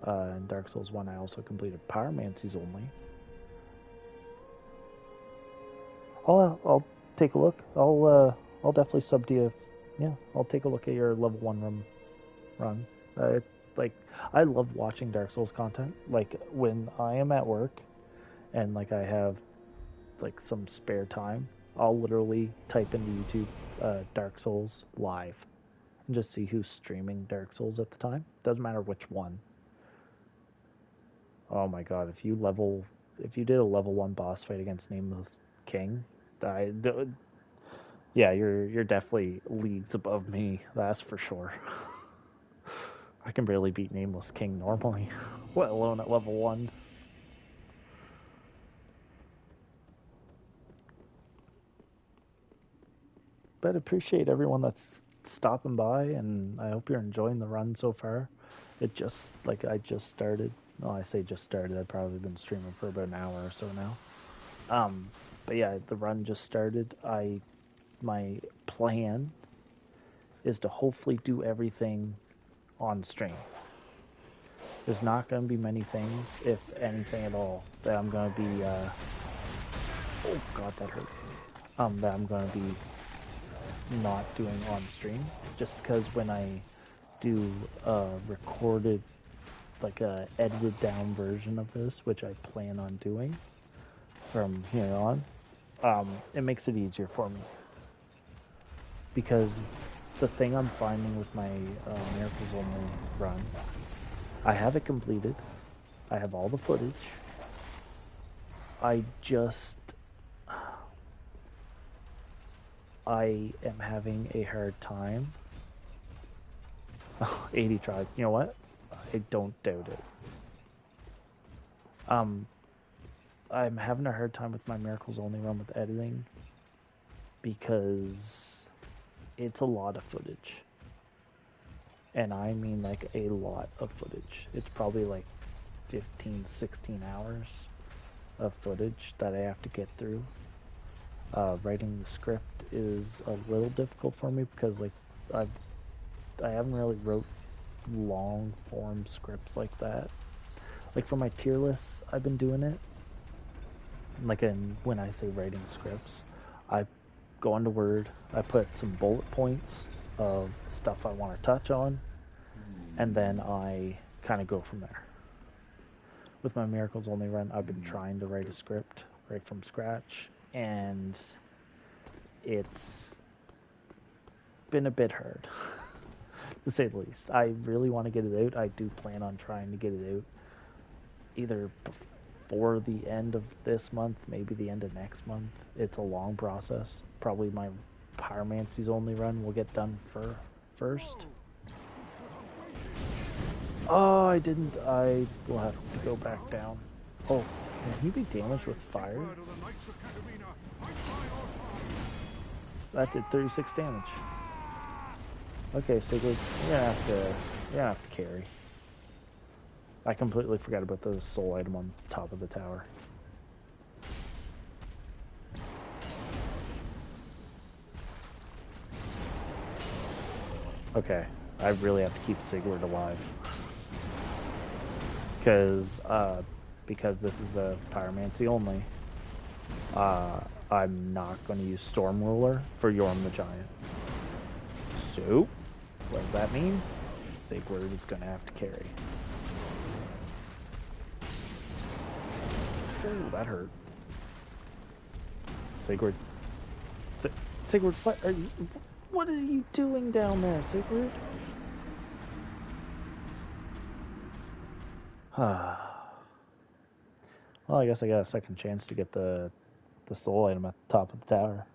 In Dark Souls 1, I also completed Pyromancy's only. I'll take a look. I'll definitely sub to you. Yeah, I'll take a look at your level 1 run. Like, I love watching Dark Souls content. Like, when I am at work and like I have like some spare time, I'll literally type into YouTube Dark Souls live and just see who's streaming Dark Souls at the time. Doesn't matter which one. Oh my god, if you did a level 1 boss fight against Nameless King, yeah, you're definitely leagues above me. That's for sure. I can barely beat Nameless King normally, let alone at level 1. But appreciate everyone that's stopping by, and I hope you're enjoying the run so far. I just started. Well, I say just started. I've probably been streaming for about an hour or so now. But yeah, the run just started. My plan is to hopefully do everything on stream. There's not going to be many things, if anything at all, that I'm going to be. Oh god, that hurt. That I'm going to be not doing on stream, just because when I do a recorded, like a edited down version of this, which I plan on doing from here on, it makes it easier for me. Because the thing I'm finding with my Miracles Only run, I have it completed. I have all the footage. I am having a hard time. 80 tries. You know what? I don't doubt it. I'm having a hard time with my Miracles Only run with editing because it's a lot of footage. And I mean like a lot of footage. It's probably like 15, 16 hours of footage that I have to get through. Writing the script is a little difficult for me because like I haven't really wrote long form scripts like that. Like for my tier lists, I've been doing it, like when I say writing scripts, I go into Word, I put some bullet points of stuff I want to touch on, and then I kind of go from there. With my Miracles Only run, I've been trying to write a script right from scratch, and it's been a bit hard, to say the least. I really want to get it out. I do plan on trying to get it out either before the end of this month, maybe the end of next month. It's a long process. Probably my Pyromancy's Only run will get done first. Oh, I didn't. I will have to go back down. Oh, can he be damaged with fire? That did 36 damage. Okay, Sigurd, you're gonna have to carry. I completely forgot about the soul item on top of the tower. Okay, I really have to keep Sigurd alive. Because this is a Pyromancy only, I'm not going to use Storm Ruler for Yorm the Giant. So, what does that mean? Sigurd is going to have to carry. Oh, that hurt. Sigurd. Sigurd, what are you doing down there, Sigurd? Well, I guess I got a second chance to get the soul item at the top of the tower.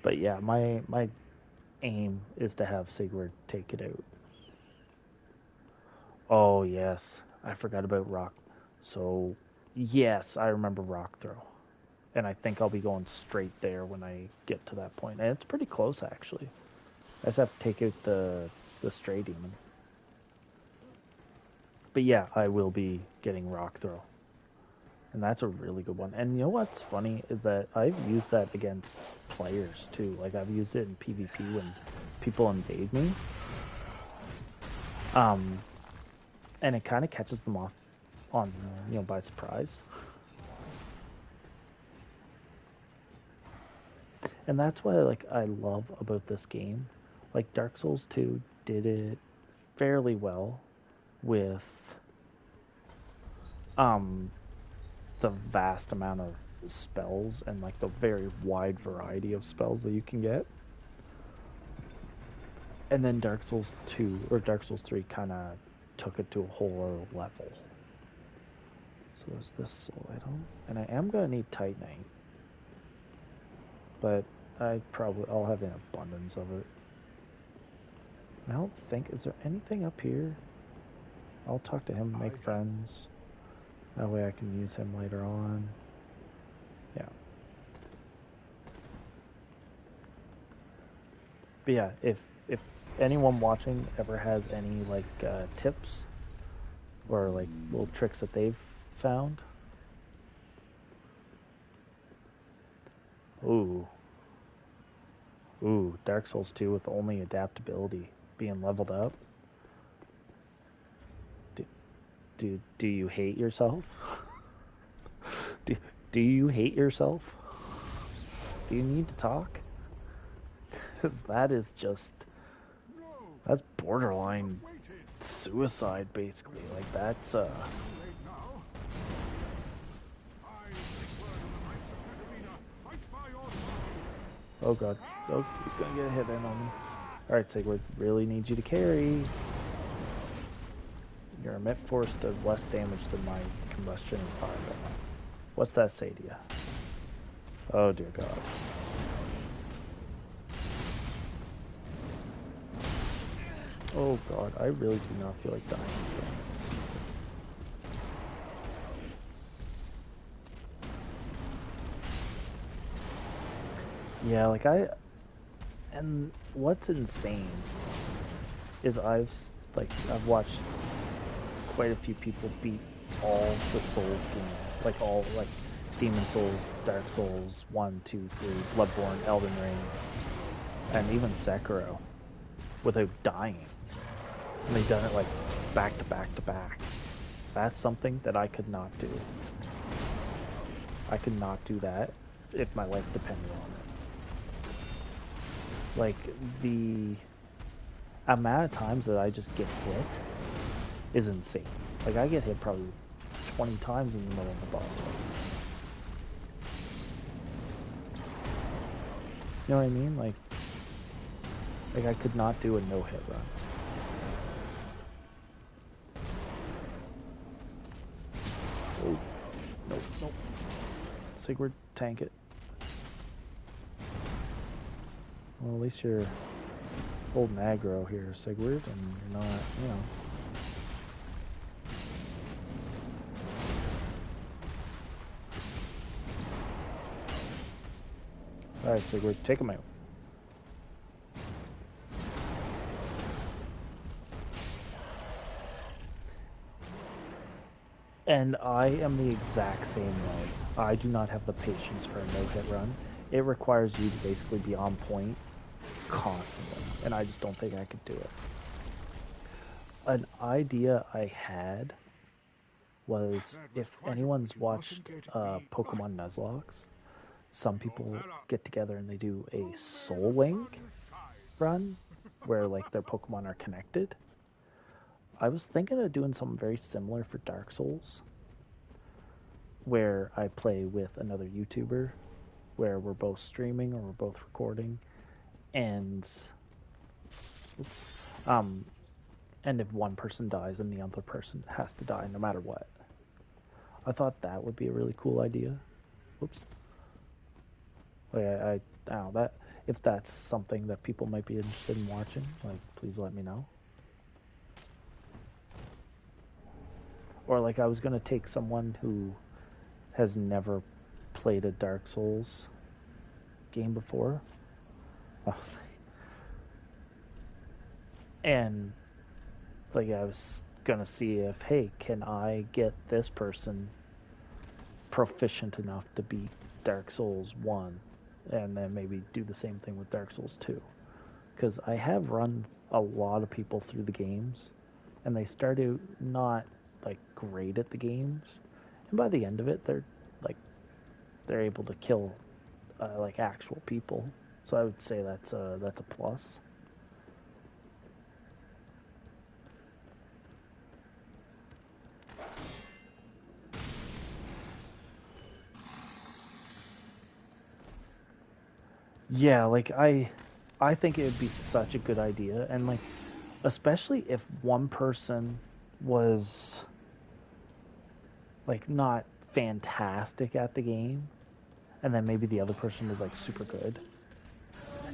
But yeah, my aim is to have Sigurd take it out. Oh yes, I forgot about rock. So yes, I remember rock throw, and I think I'll be going straight there when I get to that point. And it's pretty close actually. I just have to take out the stray demon. But yeah, I will be getting rock throw, and that's a really good one. And you know what's funny is that I've used that against players too. Like I've used it in PvP when people invade me. And it kind of catches them off on, by surprise. And that's what I love about this game. Like Dark Souls 2 did it fairly well with the vast amount of spells and like the very wide variety of spells that you can get. And then Dark Souls 2 or Dark Souls 3 kind of took it to a whole other level. So there's this soul item, and I am gonna need Titanite, but I'll have an abundance of it. I don't think, is there anything up here? I'll talk to him, make friends. That way I can use him later on. Yeah. But yeah, if anyone watching ever has any tips or like little tricks that they've found. Ooh, Dark Souls 2 with only adaptability being leveled up. Do you hate yourself? do you hate yourself? Do you need to talk? Because that's borderline suicide, basically. Like that's Oh god. Oh, he's gonna get a hit in on me. Alright, Sigurd, really need you to carry. Your emit force does less damage than my combustion and fire. What's that say to you? Oh dear god. Oh god, I really do not feel like dying. Yeah, and what's insane is I've watched quite a few people beat all the Souls games, like all Demon Souls, Dark Souls 1, 2, 3, Bloodborne, Elden Ring, and even Sekiro without dying. And they've done it back to back to back. That's something that I could not do. I could not do that if my life depended on it. Like, the amount of times that I just get hit is insane. Like, I get hit probably 20 times in the middle of the boss fight. You know what I mean? Like I could not do a no-hit run. Oh, nope, nope. Sigurd, tank it. Well, at least you're holding aggro here, Sigurd, and you're not, you know. Alright, Sigurd, take him out. And I am the exact same way. I do not have the patience for a no-hit run. It requires you to basically be on point constantly, and I just don't think I could do it. An idea I had was, if anyone's watched Pokemon Nuzlocke, some people get together and they do a Soul Link run where like their Pokemon are connected. I was thinking of doing something very similar for Dark Souls, where I play with another YouTuber, where we're both streaming or we're both recording, and and if one person dies, then the other person has to die no matter what. I thought that would be a really cool idea. Whoops. Like I don't know, that if that's something that people might be interested in watching, like please let me know. Or like I was gonna take someone who has never played a Dark Souls game before, and like I was gonna see if, hey, can I get this person proficient enough to beat Dark Souls 1, and then maybe do the same thing with Dark Souls 2. Because I have run a lot of people through the games, and they start out not like great at the games, and by the end of it, they're able to kill like actual people. So I would say that's a plus. Yeah, like I think it would be such a good idea, and like especially if one person was like not fantastic at the game, and then maybe the other person was like super good.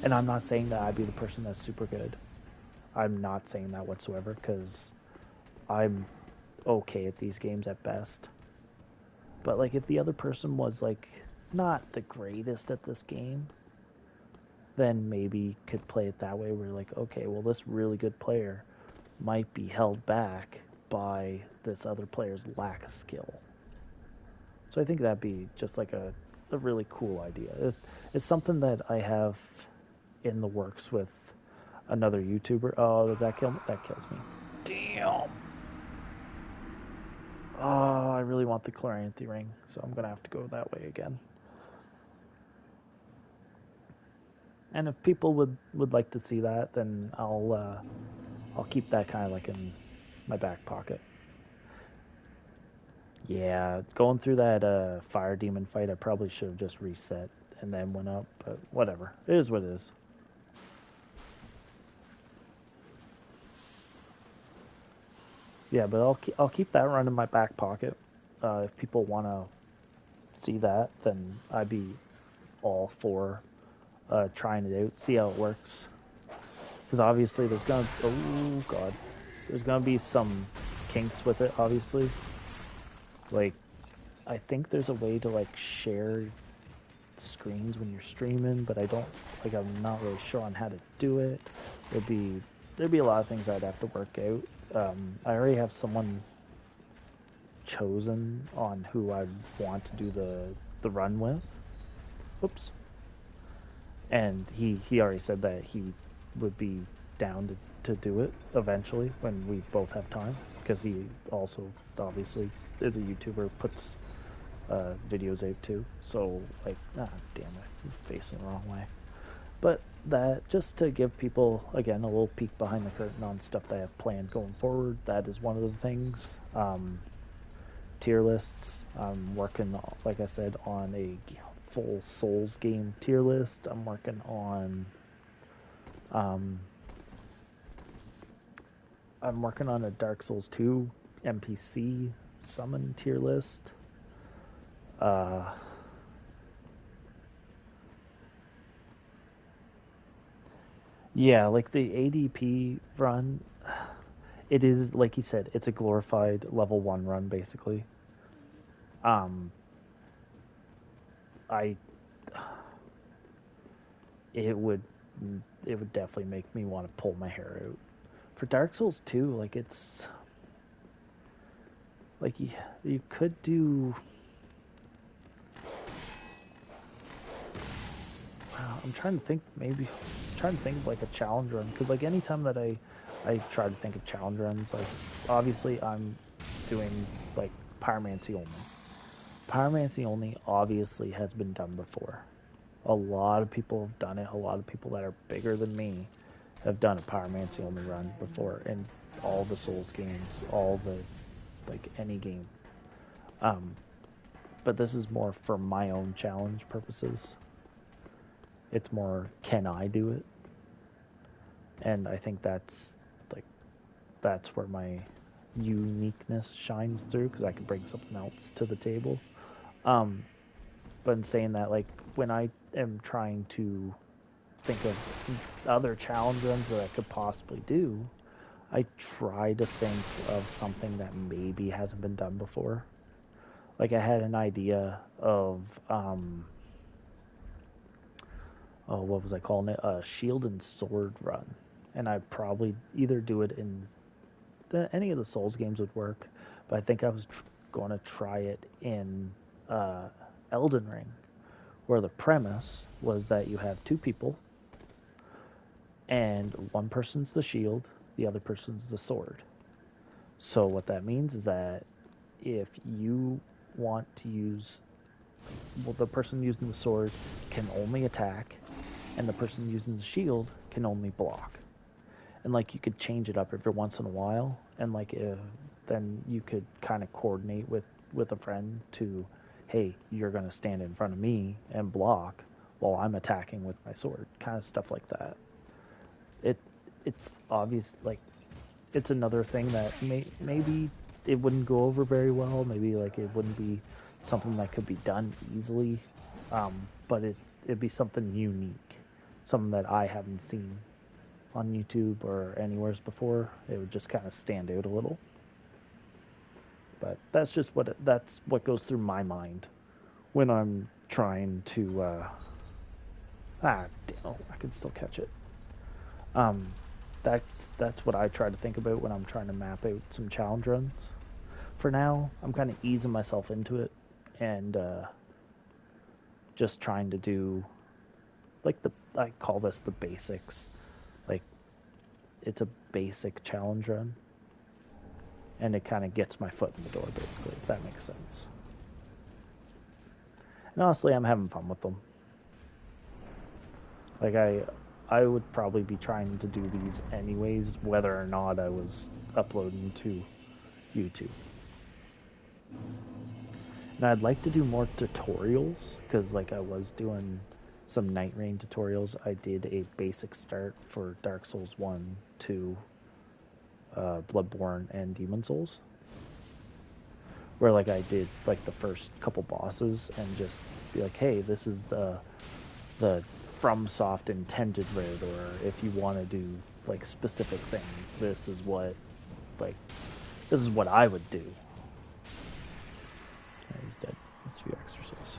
And I'm not saying that I'd be the person that's super good. I'm not saying that whatsoever, because I'm okay at these games at best. But like if the other person was like not the greatest at this game, then maybe could play it that way where like, okay, well this really good player might be held back by this other player's lack of skill. So I think that'd be just like a really cool idea. It's something that I have in the works with another YouTuber. Oh, did that kill me? That kills me. Damn. Oh, I really want the Chloranthy ring, so I'm gonna have to go that way again. And if people would like to see that, then I'll keep that kind of like in my back pocket. Yeah, going through that fire demon fight, I probably should have just reset and then went up, but whatever. It is what it is. Yeah, but I'll keep that run in my back pocket. If people want to see that, then I'd be all for trying it out, see how it works. Because obviously there's gonna be some kinks with it. Obviously, like I think there's a way to like share screens when you're streaming, but I'm not really sure on how to do it. There'd be a lot of things I'd have to work out. I already have someone chosen on who I want to do the run with. Oops. And he already said that he would be down to to do it eventually when we both have time, because he also obviously is a YouTuber, puts videos out too. So like, damn it, I'm facing the wrong way. But that, just to give people again a little peek behind the curtain on stuff that I have planned going forward, that is one of the things. Tier lists. I'm working, like I said, on a full Souls game tier list. I'm working on um, a Dark Souls 2 NPC summon tier list. Uh, yeah, like the ADP run, it is like you said, it's a glorified level 1 run basically. Um, I it would definitely make me want to pull my hair out. For Dark Souls 2, like it's like you could do. I'm trying to think, maybe trying to think of like a challenge run, because like anytime that I try to think of challenge runs, like obviously I'm doing like Pyromancy only. Pyromancy only obviously has been done before. A lot of people have done it. A lot of people that are bigger than me have done a Pyromancy only run before in all the Souls games, all the like any game. Um, but this is more for my own challenge purposes. It's more, can I do it? And I think like that's where my uniqueness shines through, because I can bring something else to the table. Um, but in saying that, like when I am trying to think of other challenge runs that I could possibly do, I try to think of something that maybe hasn't been done before. Like I had an idea of oh, what was I calling it? A shield and sword run, and I'd probably either do it in any of the Souls games would work, but I think I was going to try it in Elden Ring, where the premise was that you have two people, and one person's the shield, the other person's the sword. So what that means is that if you want to use, well, the person using the sword can only attack, and the person using the shield can only block. And like you could change it up every once in a while, and like then you could kind of coordinate with a friend to, hey, you're going to stand in front of me and block while I'm attacking with my sword, kind of stuff like that. It's obvious, like it's another thing that maybe it wouldn't go over very well. Maybe like it wouldn't be something that could be done easily, but it'd be something unique, something that I haven't seen on YouTube or anywheres before. It would just kind of stand out a little. But that's what goes through my mind when I'm trying to. Damn, I can still catch it. Um, that's what I try to think about when I'm trying to map out some challenge runs. For now, I'm kind of easing myself into it and just trying to do like I call this the basics. Like it's a basic challenge run, and it kind of gets my foot in the door, basically, if that makes sense. And honestly, I'm having fun with them. Like I would probably be trying to do these anyways, whether or not I was uploading to YouTube. And I'd like to do more tutorials, because like I was doing some Night Rain tutorials. I did a basic start for Dark Souls 1, 2, Bloodborne, and Demon Souls, where like I did like the first couple bosses and just be like, hey, this is the FromSoft intended route, or if you want to do like specific things, this is what I would do. Yeah, he's dead. There's a few extra souls.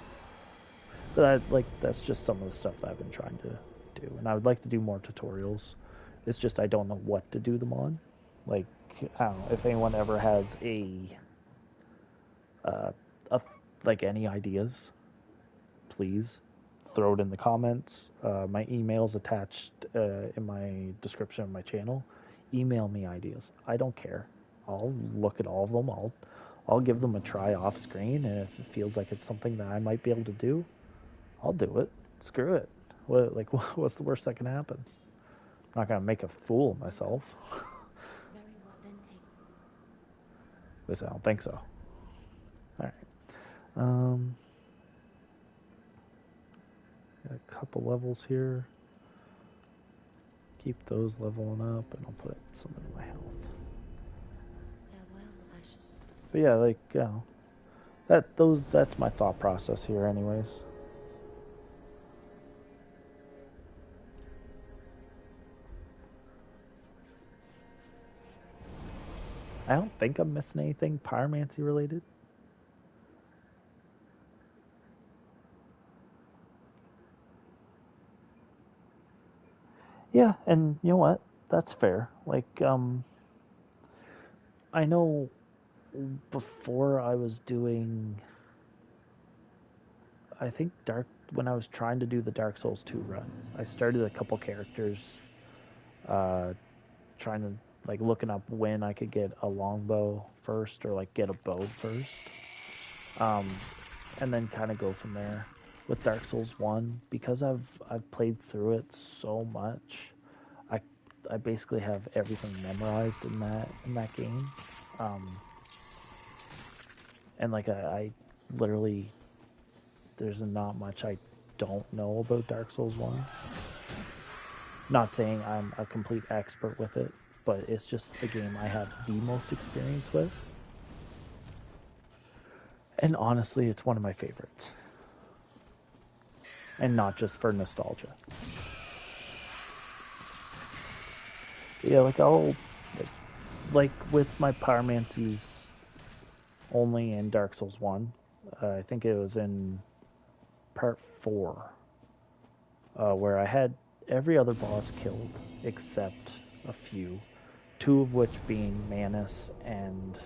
But that's just some of the stuff that I've been trying to do, and I would like to do more tutorials. It's just I don't know what to do them on. Like I don't know if anyone ever has uh, a like any ideas, please throw it in the comments. My email's attached in my description of my channel. email me ideas. I don't care. I'll look at all of them. I'll give them a try off screen, and if it feels like it's something that I might be able to do, I'll do it. Screw it. Like what's the worst that can happen? I'm not gonna make a fool of myself. Very well, then take. At least I don't think so. All right. Um, got a couple levels here. Keep those leveling up, and I'll put some in my health. Farewell, Ash. But yeah, like that's my thought process here, anyways. I don't think I'm missing anything pyromancy related. Yeah, and you know what? That's fair. Like, I know before I was doing, I think when I was trying to do the Dark Souls 2 run, I started a couple characters, uh, trying to like looking up when I could get a longbow first or like get a bow first, um, and then kind of go from there. With Dark Souls 1, because I've played through it so much, I I basically have everything memorized in that game, um, and like I literally there's not much I don't know about Dark Souls 1. Not saying I'm a complete expert with it, but it's just a game I have the most experience with. And honestly, it's one of my favorites. And not just for nostalgia. Yeah, like like with my pyromancies only in Dark Souls 1. I think it was in part 4, where I had every other boss killed except a few, two of which being Manus and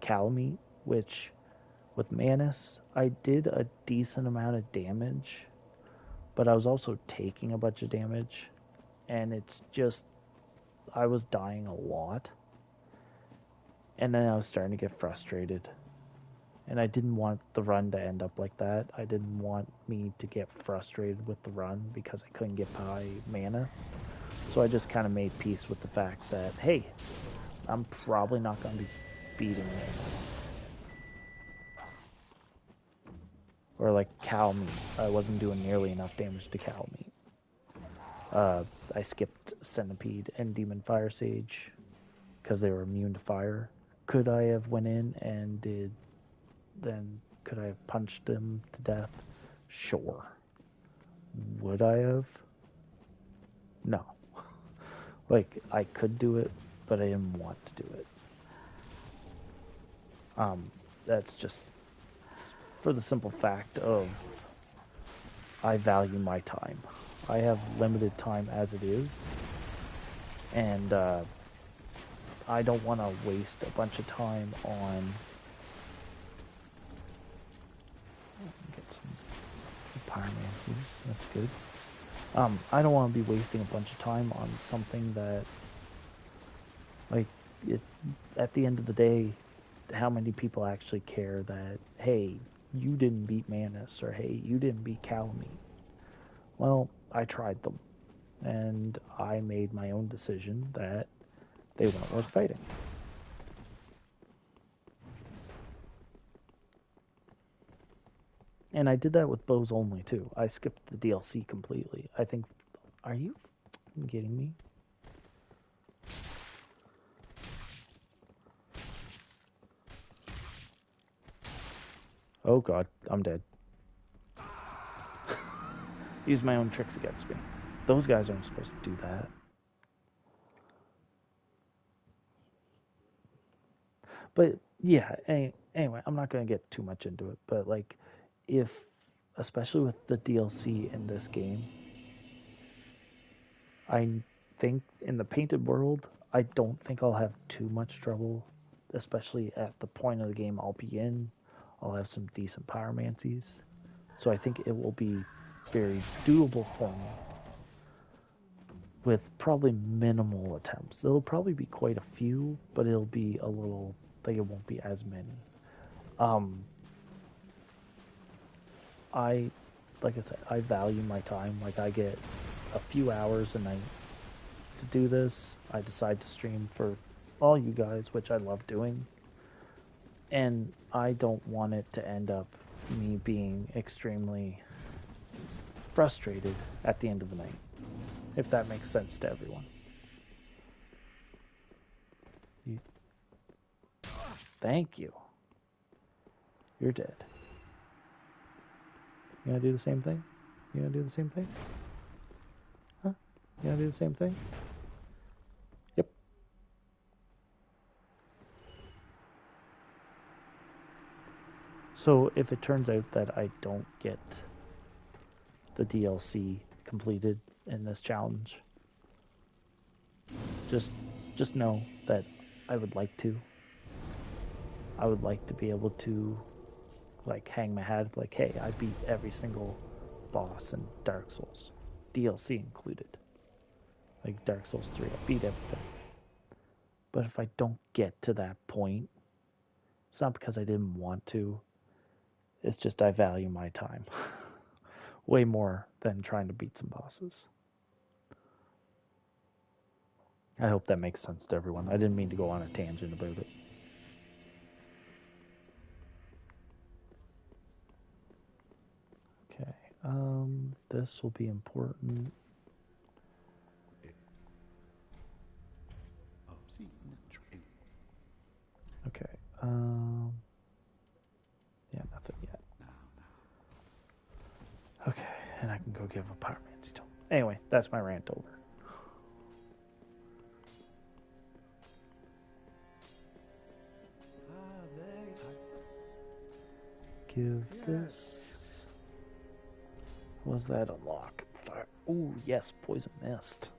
Calamite, which with Manus, I did a decent amount of damage, but I was also taking a bunch of damage, and it's just, I was dying a lot. And then I was starting to get frustrated. And I didn't want the run to end up like that. I didn't want me to get frustrated with the run because I couldn't get by Manus. So I just kind of made peace with the fact that, hey, I'm probably not going to be beating Manus. Or like Calamite. I wasn't doing nearly enough damage to Calamite. I skipped Centipede and Demon Fire Sage because they were immune to fire. Could I have went in and could I have punched them to death? Sure. Would I have? No. Like I could do it, but I didn't want to do it. That's just for the simple fact of I value my time. I have limited time as it is, and I don't want to waste a bunch of time on. Get some pyromancies. That's good. I don't want to be wasting a bunch of time on something that, like, it. At the end of the day, how many people actually care that, hey, you didn't beat Manus, or hey, you didn't beat Calamite? Well, I tried them, and I made my own decision that they weren't worth fighting. And I did that with bows only too. I skipped the DLC completely. I think. Are you kidding me? Oh god, I'm dead. Use my own tricks against me. Those guys aren't supposed to do that. But yeah, anyway, I'm not going to get too much into it. But like, if, especially with the DLC in this game, I think in the painted world, I don't think I'll have too much trouble, especially at the point of the game I'll be in. I'll have some decent pyromancies. So I think it will be very doable for me. with probably minimal attempts. There'll probably be quite a few, but it'll be a little, like it won't be as many. Um, I, like I said, I value my time. Like I get a few hours a night to do this. I decide to stream for all you guys, which I love doing. And I don't want it to end up me being extremely frustrated at the end of the night, if that makes sense to everyone. Thank you. You're dead. You gonna do the same thing? You gonna do the same thing? Huh? You gonna do the same thing? Yep. So if it turns out that I don't get the DLC completed in this challenge, just know that I would like to. I would like to be able to like hang my hat like, hey, I beat every single boss in Dark Souls, DLC included. Like Dark Souls 3, I beat everything. But if I don't get to that point, it's not because I didn't want to. It's just I value my time way more than trying to beat some bosses. I hope that makes sense to everyone. I didn't mean to go on a tangent about it. Okay, this will be important. Okay, yeah, nothing yet. Okay, and I can go give a Pyromancy tome. Anyway, that's my rant over. Give this. Was that unlock? Fire. Ooh, yes, Poison Mist.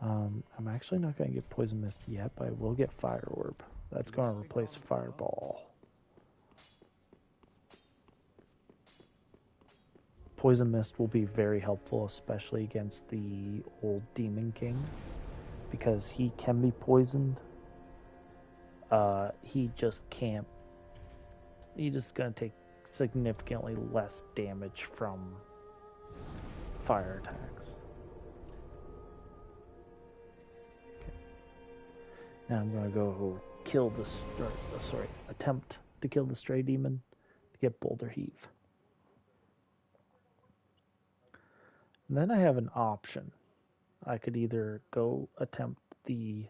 I'm actually not going to get Poison Mist yet, but I will get Fire Orb. That's going to replace Fireball. Poison Mist will be very helpful, especially against the old Demon King, because he can be poisoned. He just can't. He's just going to take significantly less damage from fire attacks. Okay. Now I'm going to go kill this, attempt to kill the Stray Demon to get Boulder Heave. And then I have an option. I could either go attempt the...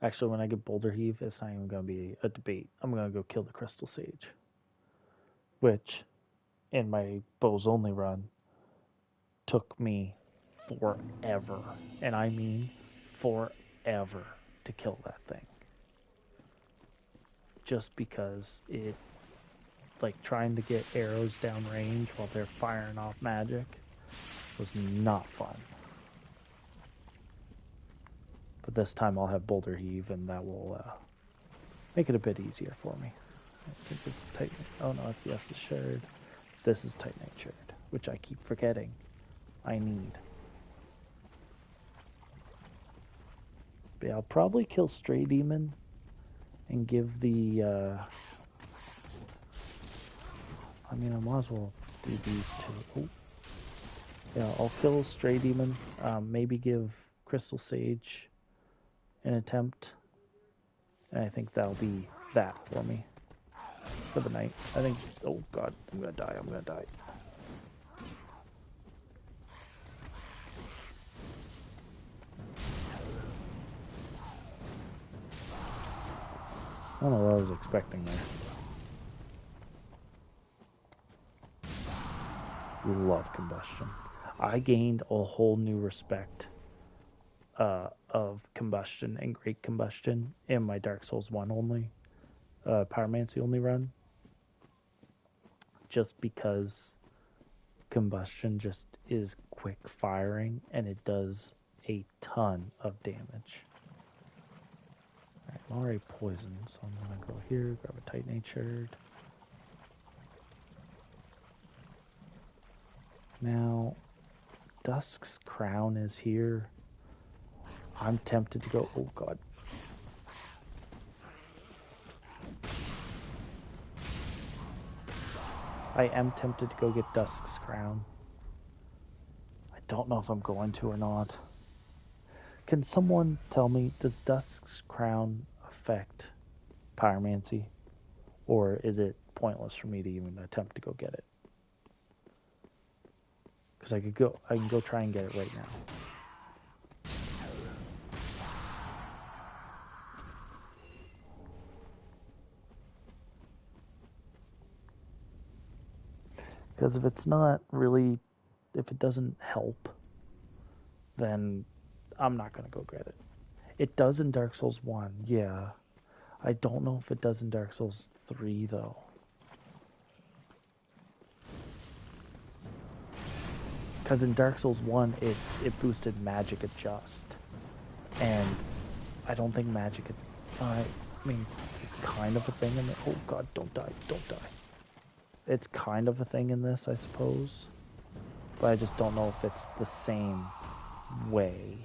Actually, when I get Boulder Heave, it's not even going to be a debate. I'm going to go kill the Crystal Sage. Which, in my bows only run, took me forever. And I mean forever to kill that thing. Just because it... Like, trying to get arrows downrange while they're firing off magic was not fun. But this time I'll have Boulder Heave, and that will make it a bit easier for me. I think this is Titan... Oh no, it's Estus Shard. This is Titanite Shard, which I keep forgetting I need. But yeah, I'll probably kill Stray Demon and give the... I mean, I might as well do these two. Oh. Yeah, I'll kill Stray Demon, maybe give Crystal Sage an attempt, and I think that'll be that for me for the night. I think, oh god, I'm gonna die. I don't know what I was expecting there. Love combustion. I gained a whole new respect of combustion and great combustion in my Dark Souls 1 only, Pyromancy only run. Just because combustion just is quick firing and it does a ton of damage. Alright, I'm already poisoned, so I'm gonna go here, grab a Titanite Shard. Now, Dusk's Crown is here. I'm tempted to go. Oh god. I am tempted to go get Dusk's Crown. I don't know if I'm going to or not. Can someone tell me, does Dusk's Crown affect Pyromancy? Or is it pointless for me to even attempt to go get it? Because I can go try and get it right now. Because if it's not really, if it doesn't help, then I'm not going to go get it. It does in Dark Souls 1, yeah. I don't know if it does in Dark Souls 3, though. Because in Dark Souls 1, it boosted magic adjust. And I don't think magic, I mean, it's kind of a thing in the, oh god, don't die, don't die. It's kind of a thing in this, I suppose. But I just don't know if it's the same way.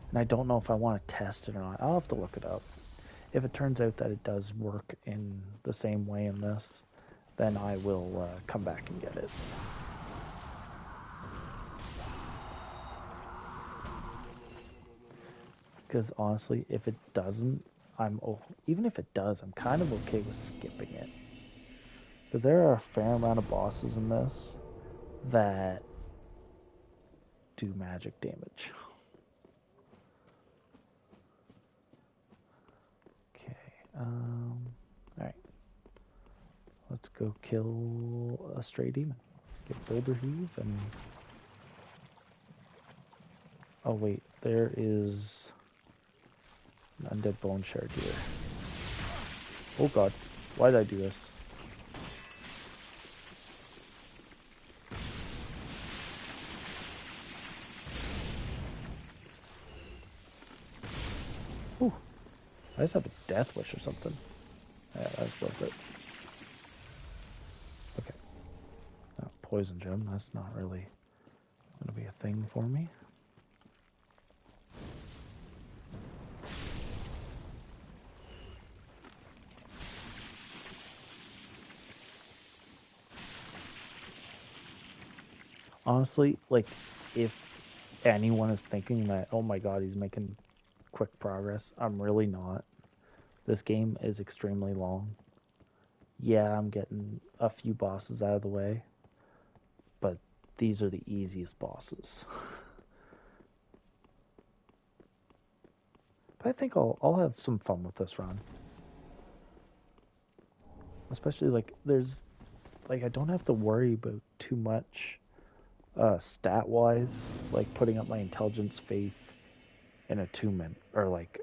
And I don't know if I want to test it or not. I'll have to look it up. If it turns out that it does work in the same way in this, then I will come back and get it. Because honestly, if it doesn't, even if it does, I'm kind of okay with skipping it. Because there are a fair amount of bosses in this that do magic damage. Okay, alright. Let's go kill a stray demon. Get Boulder Heave and... Oh wait, there is an undead bone shard here. Oh god, why did I do this? Ooh, I just have a death wish or something. Yeah, that's worth it. Okay. Poison gem, that's not really gonna be a thing for me. Honestly, like, if anyone is thinking that, oh my god, he's making quick progress, I'm really not. This game is extremely long. Yeah, I'm getting a few bosses out of the way, but these are the easiest bosses. But I think I'll have some fun with this run. Especially, like, I don't have to worry about too much stat-wise, like putting up my intelligence, faith, and attunement, or like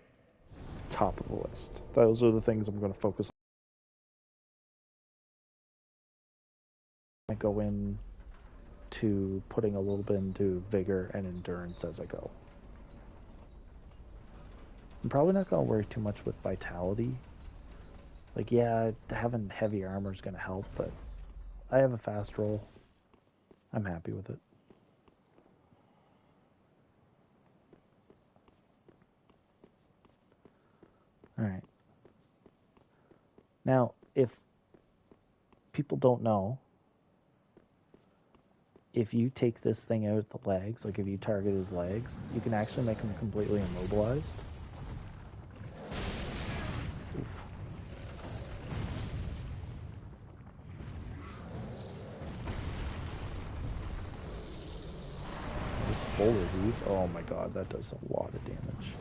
top of the list. Those are the things I'm going to focus on. I go in to putting a little bit into vigor and endurance as I go. I'm probably not going to worry too much with vitality. Like, yeah, having heavy armor is going to help, but I have a fast roll. I'm happy with it. Alright. Now, if people don't know, if you take this thing out at the legs, like if you target his legs, you can actually make him completely immobilized. Oof. This boulder heave, oh my god, that does a lot of damage.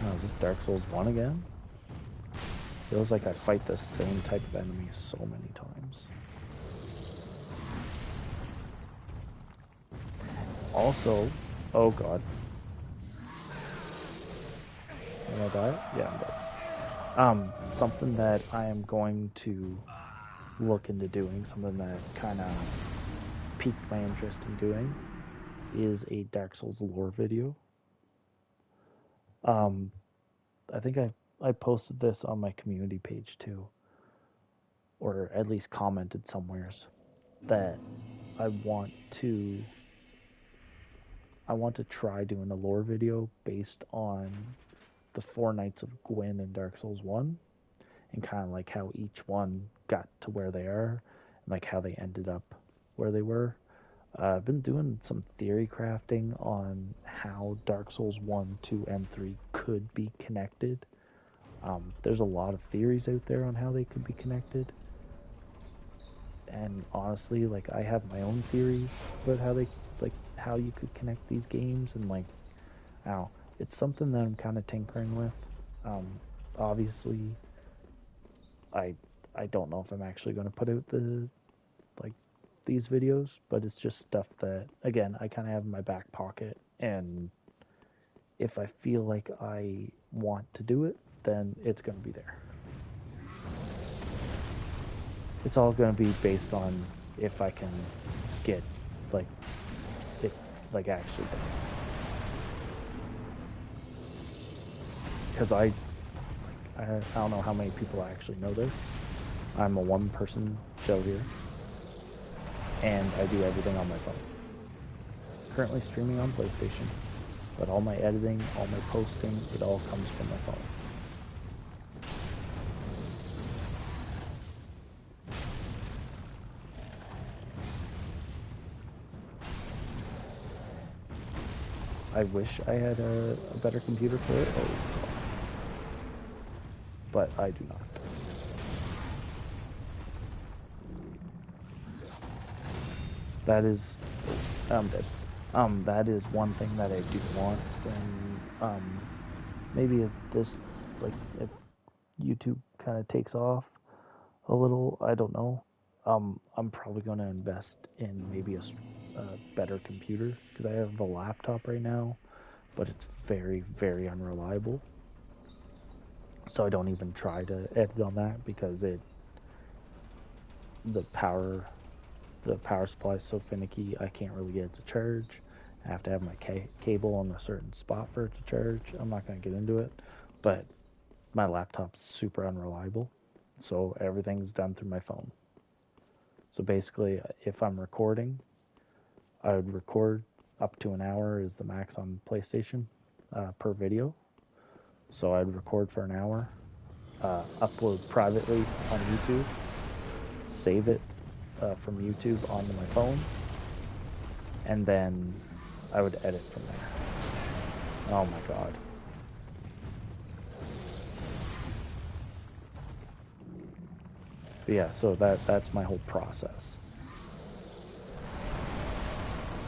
Oh, is this Dark Souls 1 again? Feels like I fight the same type of enemy so many times. Also, oh god. Am I die? Yeah, I'm dead. Something that I am going to look into doing, something that kind of piqued my interest in doing, is a Dark Souls lore video. Um, I think I posted this on my community page too, or at least commented somewheres that I want to I want to try doing a lore video based on the four Knights of Gwyn in Dark Souls 1 and kind of like how each one got to where they are and like how they ended up where they were. I've been doing some theory crafting on how Dark Souls 1, 2, and 3 could be connected. There's a lot of theories out there on how they could be connected. And honestly, like I have my own theories about how you could connect these games and like how it's something that I'm kind of tinkering with. Um, Obviously, I I don't know if I'm actually going to put out like these videos, but it's just stuff that again I kind of have in my back pocket, and if I feel like I want to do it, then it's going to be there. It's all going to be based on if I can get like it like actually done. Because I don't know how many people actually know this. I'm a one-person show here, and I do everything on my phone. Currently streaming on PlayStation, but all my editing, all my posting, it all comes from my phone. I wish I had a better computer for it, but I do not. That is, dead. That is one thing that I do want. And maybe if this, like, if YouTube kind of takes off a little, I don't know. I'm probably going to invest in maybe a better computer because I have a laptop right now, but it's very, very unreliable. So I don't even try to edit on that because the power the power supply is so finicky. I can't really get it to charge. I have to have my cable on a certain spot for it to charge. I'm not going to get into it, but my laptop's super unreliable, so everything's done through my phone. So basically, if I'm recording, I would record up to an hour is the max on PlayStation per video. So I'd record for an hour, upload privately on YouTube, save it from YouTube onto my phone, and then I would edit from there. Oh my god. But yeah, so that's my whole process.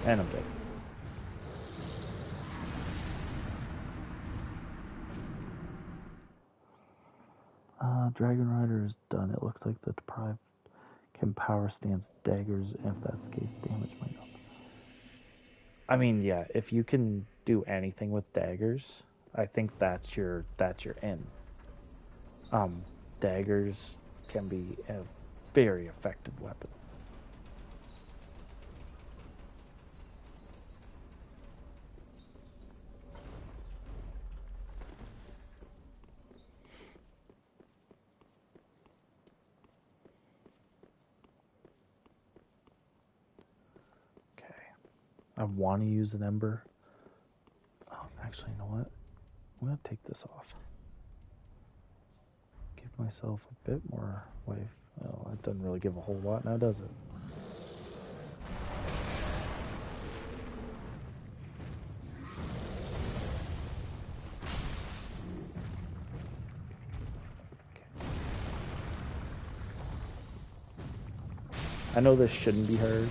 And I'm dead. Dragon Rider is done. It looks like the deprived can power stance daggers, and if that's the case, damage might up. I mean, yeah, if you can do anything with daggers, I think that's your in. Daggers can be a very effective weapon. Okay, I want to use an ember. Oh, actually, you know what? I'm gonna take this off. Give myself a bit more life. Oh, it doesn't really give a whole lot now, does it? I know this shouldn't be heard.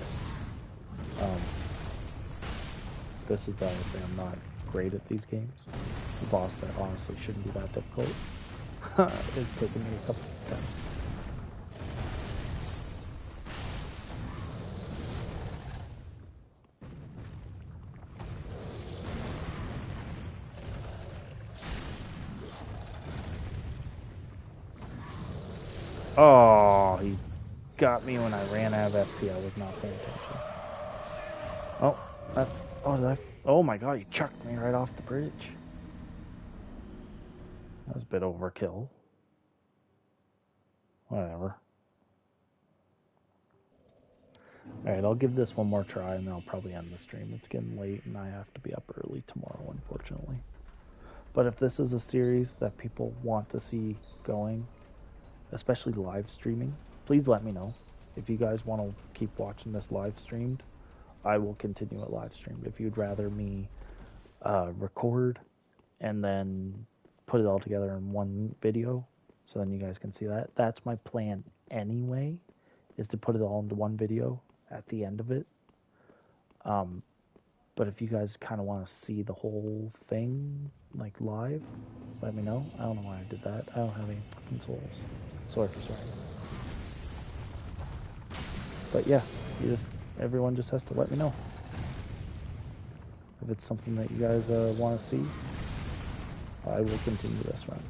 This is why I say I'm not great at these games. The boss that honestly shouldn't be that difficult. It's taken me a couple of times. Oh, he got me when I ran out of FP. I was not paying attention. Oh, oh my god, he chucked me right off the bridge. That was a bit overkill. Whatever. Alright, I'll give this one more try and then I'll probably end the stream. It's getting late and I have to be up early tomorrow, unfortunately. But if this is a series that people want to see going, especially live streaming, please let me know. If you guys want to keep watching this live streamed, I will continue it live streamed. If you'd rather me record and then put it all together in one video so then you guys can see that, that's my plan anyway, is to put it all into one video at the end of it. But if you guys kind of want to see the whole thing like live, let me know. I don't know why I did that. I don't have any consoles. Sorry for swearing. But yeah, everyone just has to let me know if it's something that you guys want to see. I will continue this run.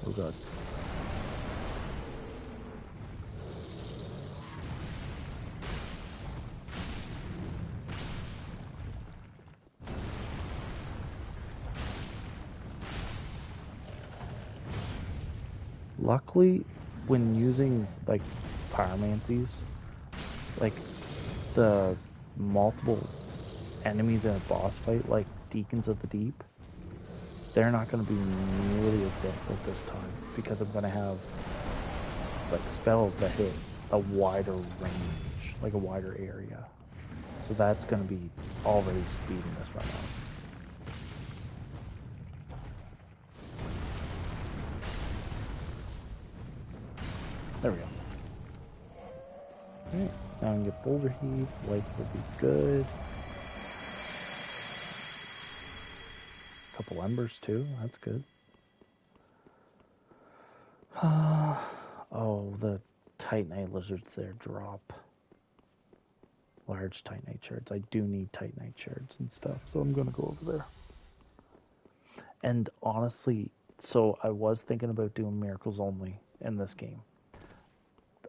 Oh god. Luckily, when using like pyromancies, like the multiple enemies in a boss fight, like Deacons of the Deep, they're not going to be nearly as difficult this time because I'm going to have like spells that hit a wider range, like a wider area. So that's going to be already speeding this run up. There we go. Alright, now I can get Boulder Heave. Life will be good. Couple embers too, that's good. Oh, the Titanite lizards there drop large Titanite shards. I do need Titanite shards and stuff, so I'm gonna go over there. And honestly, so I was thinking about doing miracles only in this game.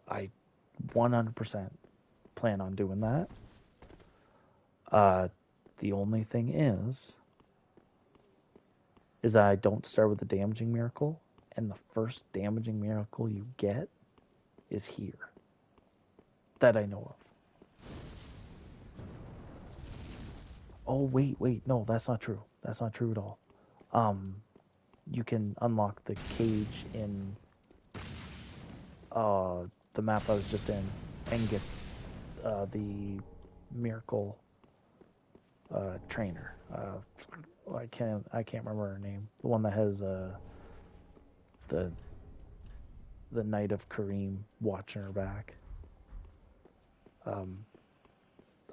I 100% plan on doing that. The only thing is that I don't start with a damaging miracle, and the first damaging miracle you get is here. That I know of. Oh, wait, no, that's not true. That's not true at all. You can unlock the cage in the map I was just in and get the miracle trainer. I can't remember her name. The one that has the Knight of Kareem watching her back.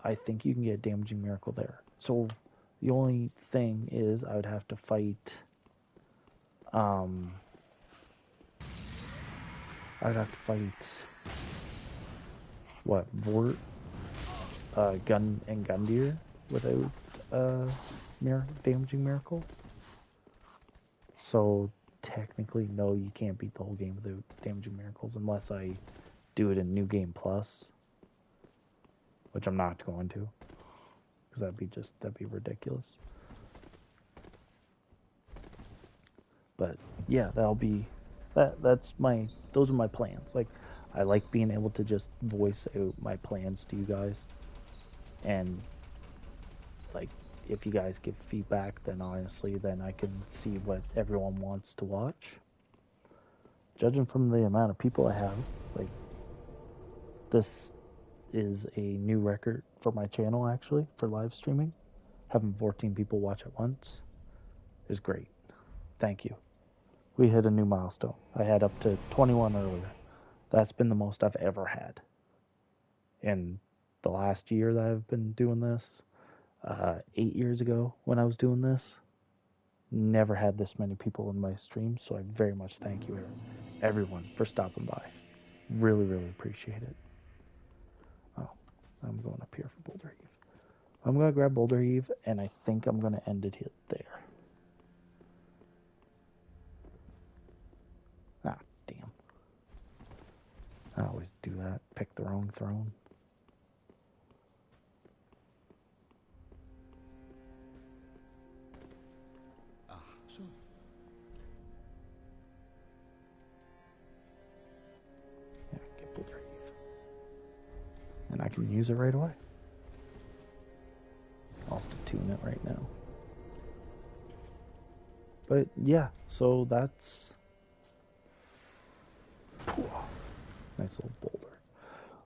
I think you can get a damaging miracle there. So the only thing is I would have to fight what, Vort, Gun and Gundyr without damaging miracles. So technically, no, you can't beat the whole game without damaging miracles unless I do it in New Game Plus, which I'm not going to, because that'd be ridiculous. But yeah, those are my plans. Like, I like being able to just voice out my plans to you guys, and like, if you guys give feedback, then honestly, then I can see what everyone wants to watch. Judging from the amount of people I have, like, this is a new record for my channel, actually, for live streaming. Having 14 people watch at once is great. Thank you. We hit a new milestone. I had up to 21 earlier. That's been the most I've ever had. In the last year that I've been doing this, 8 years ago when I was doing this, never had this many people in my stream, so I very much thank you, everyone, for stopping by. Really, really appreciate it. Oh, I'm going up here for Boulder Heave. I'm going to grab Boulder Heave, and I think I'm going to end it there. Ah, damn. I always do that. Pick the wrong throne. So. Yeah, get Boulder Heave. And I can use it right away. I'll still tune it right now. But yeah, so that's nice little boulder.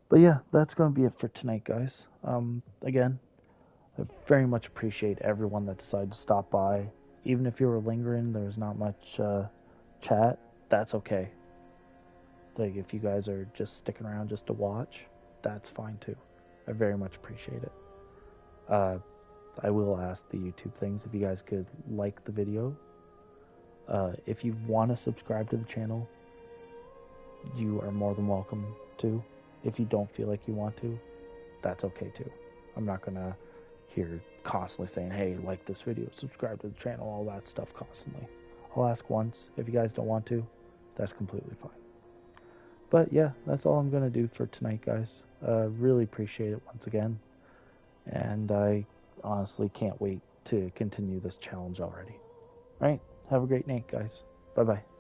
But yeah, that's going to be it for tonight, guys. Again, I very much appreciate everyone that decided to stop by. Even if you were lingering, there was not much chat. That's okay. Like, if you guys are just sticking around just to watch, that's fine too. I very much appreciate it. I will ask the YouTube things if you guys could like the video. If you want to subscribe to the channel, you are more than welcome to. If you don't feel like you want to, that's okay too. I'm not going to hear constantly saying, hey, like this video, subscribe to the channel, all that stuff constantly. I'll ask once. If you guys don't want to, that's completely fine. But yeah, that's all I'm going to do for tonight, guys. Really appreciate it once again. And I honestly can't wait to continue this challenge already. All right, have a great night, guys. Bye-bye.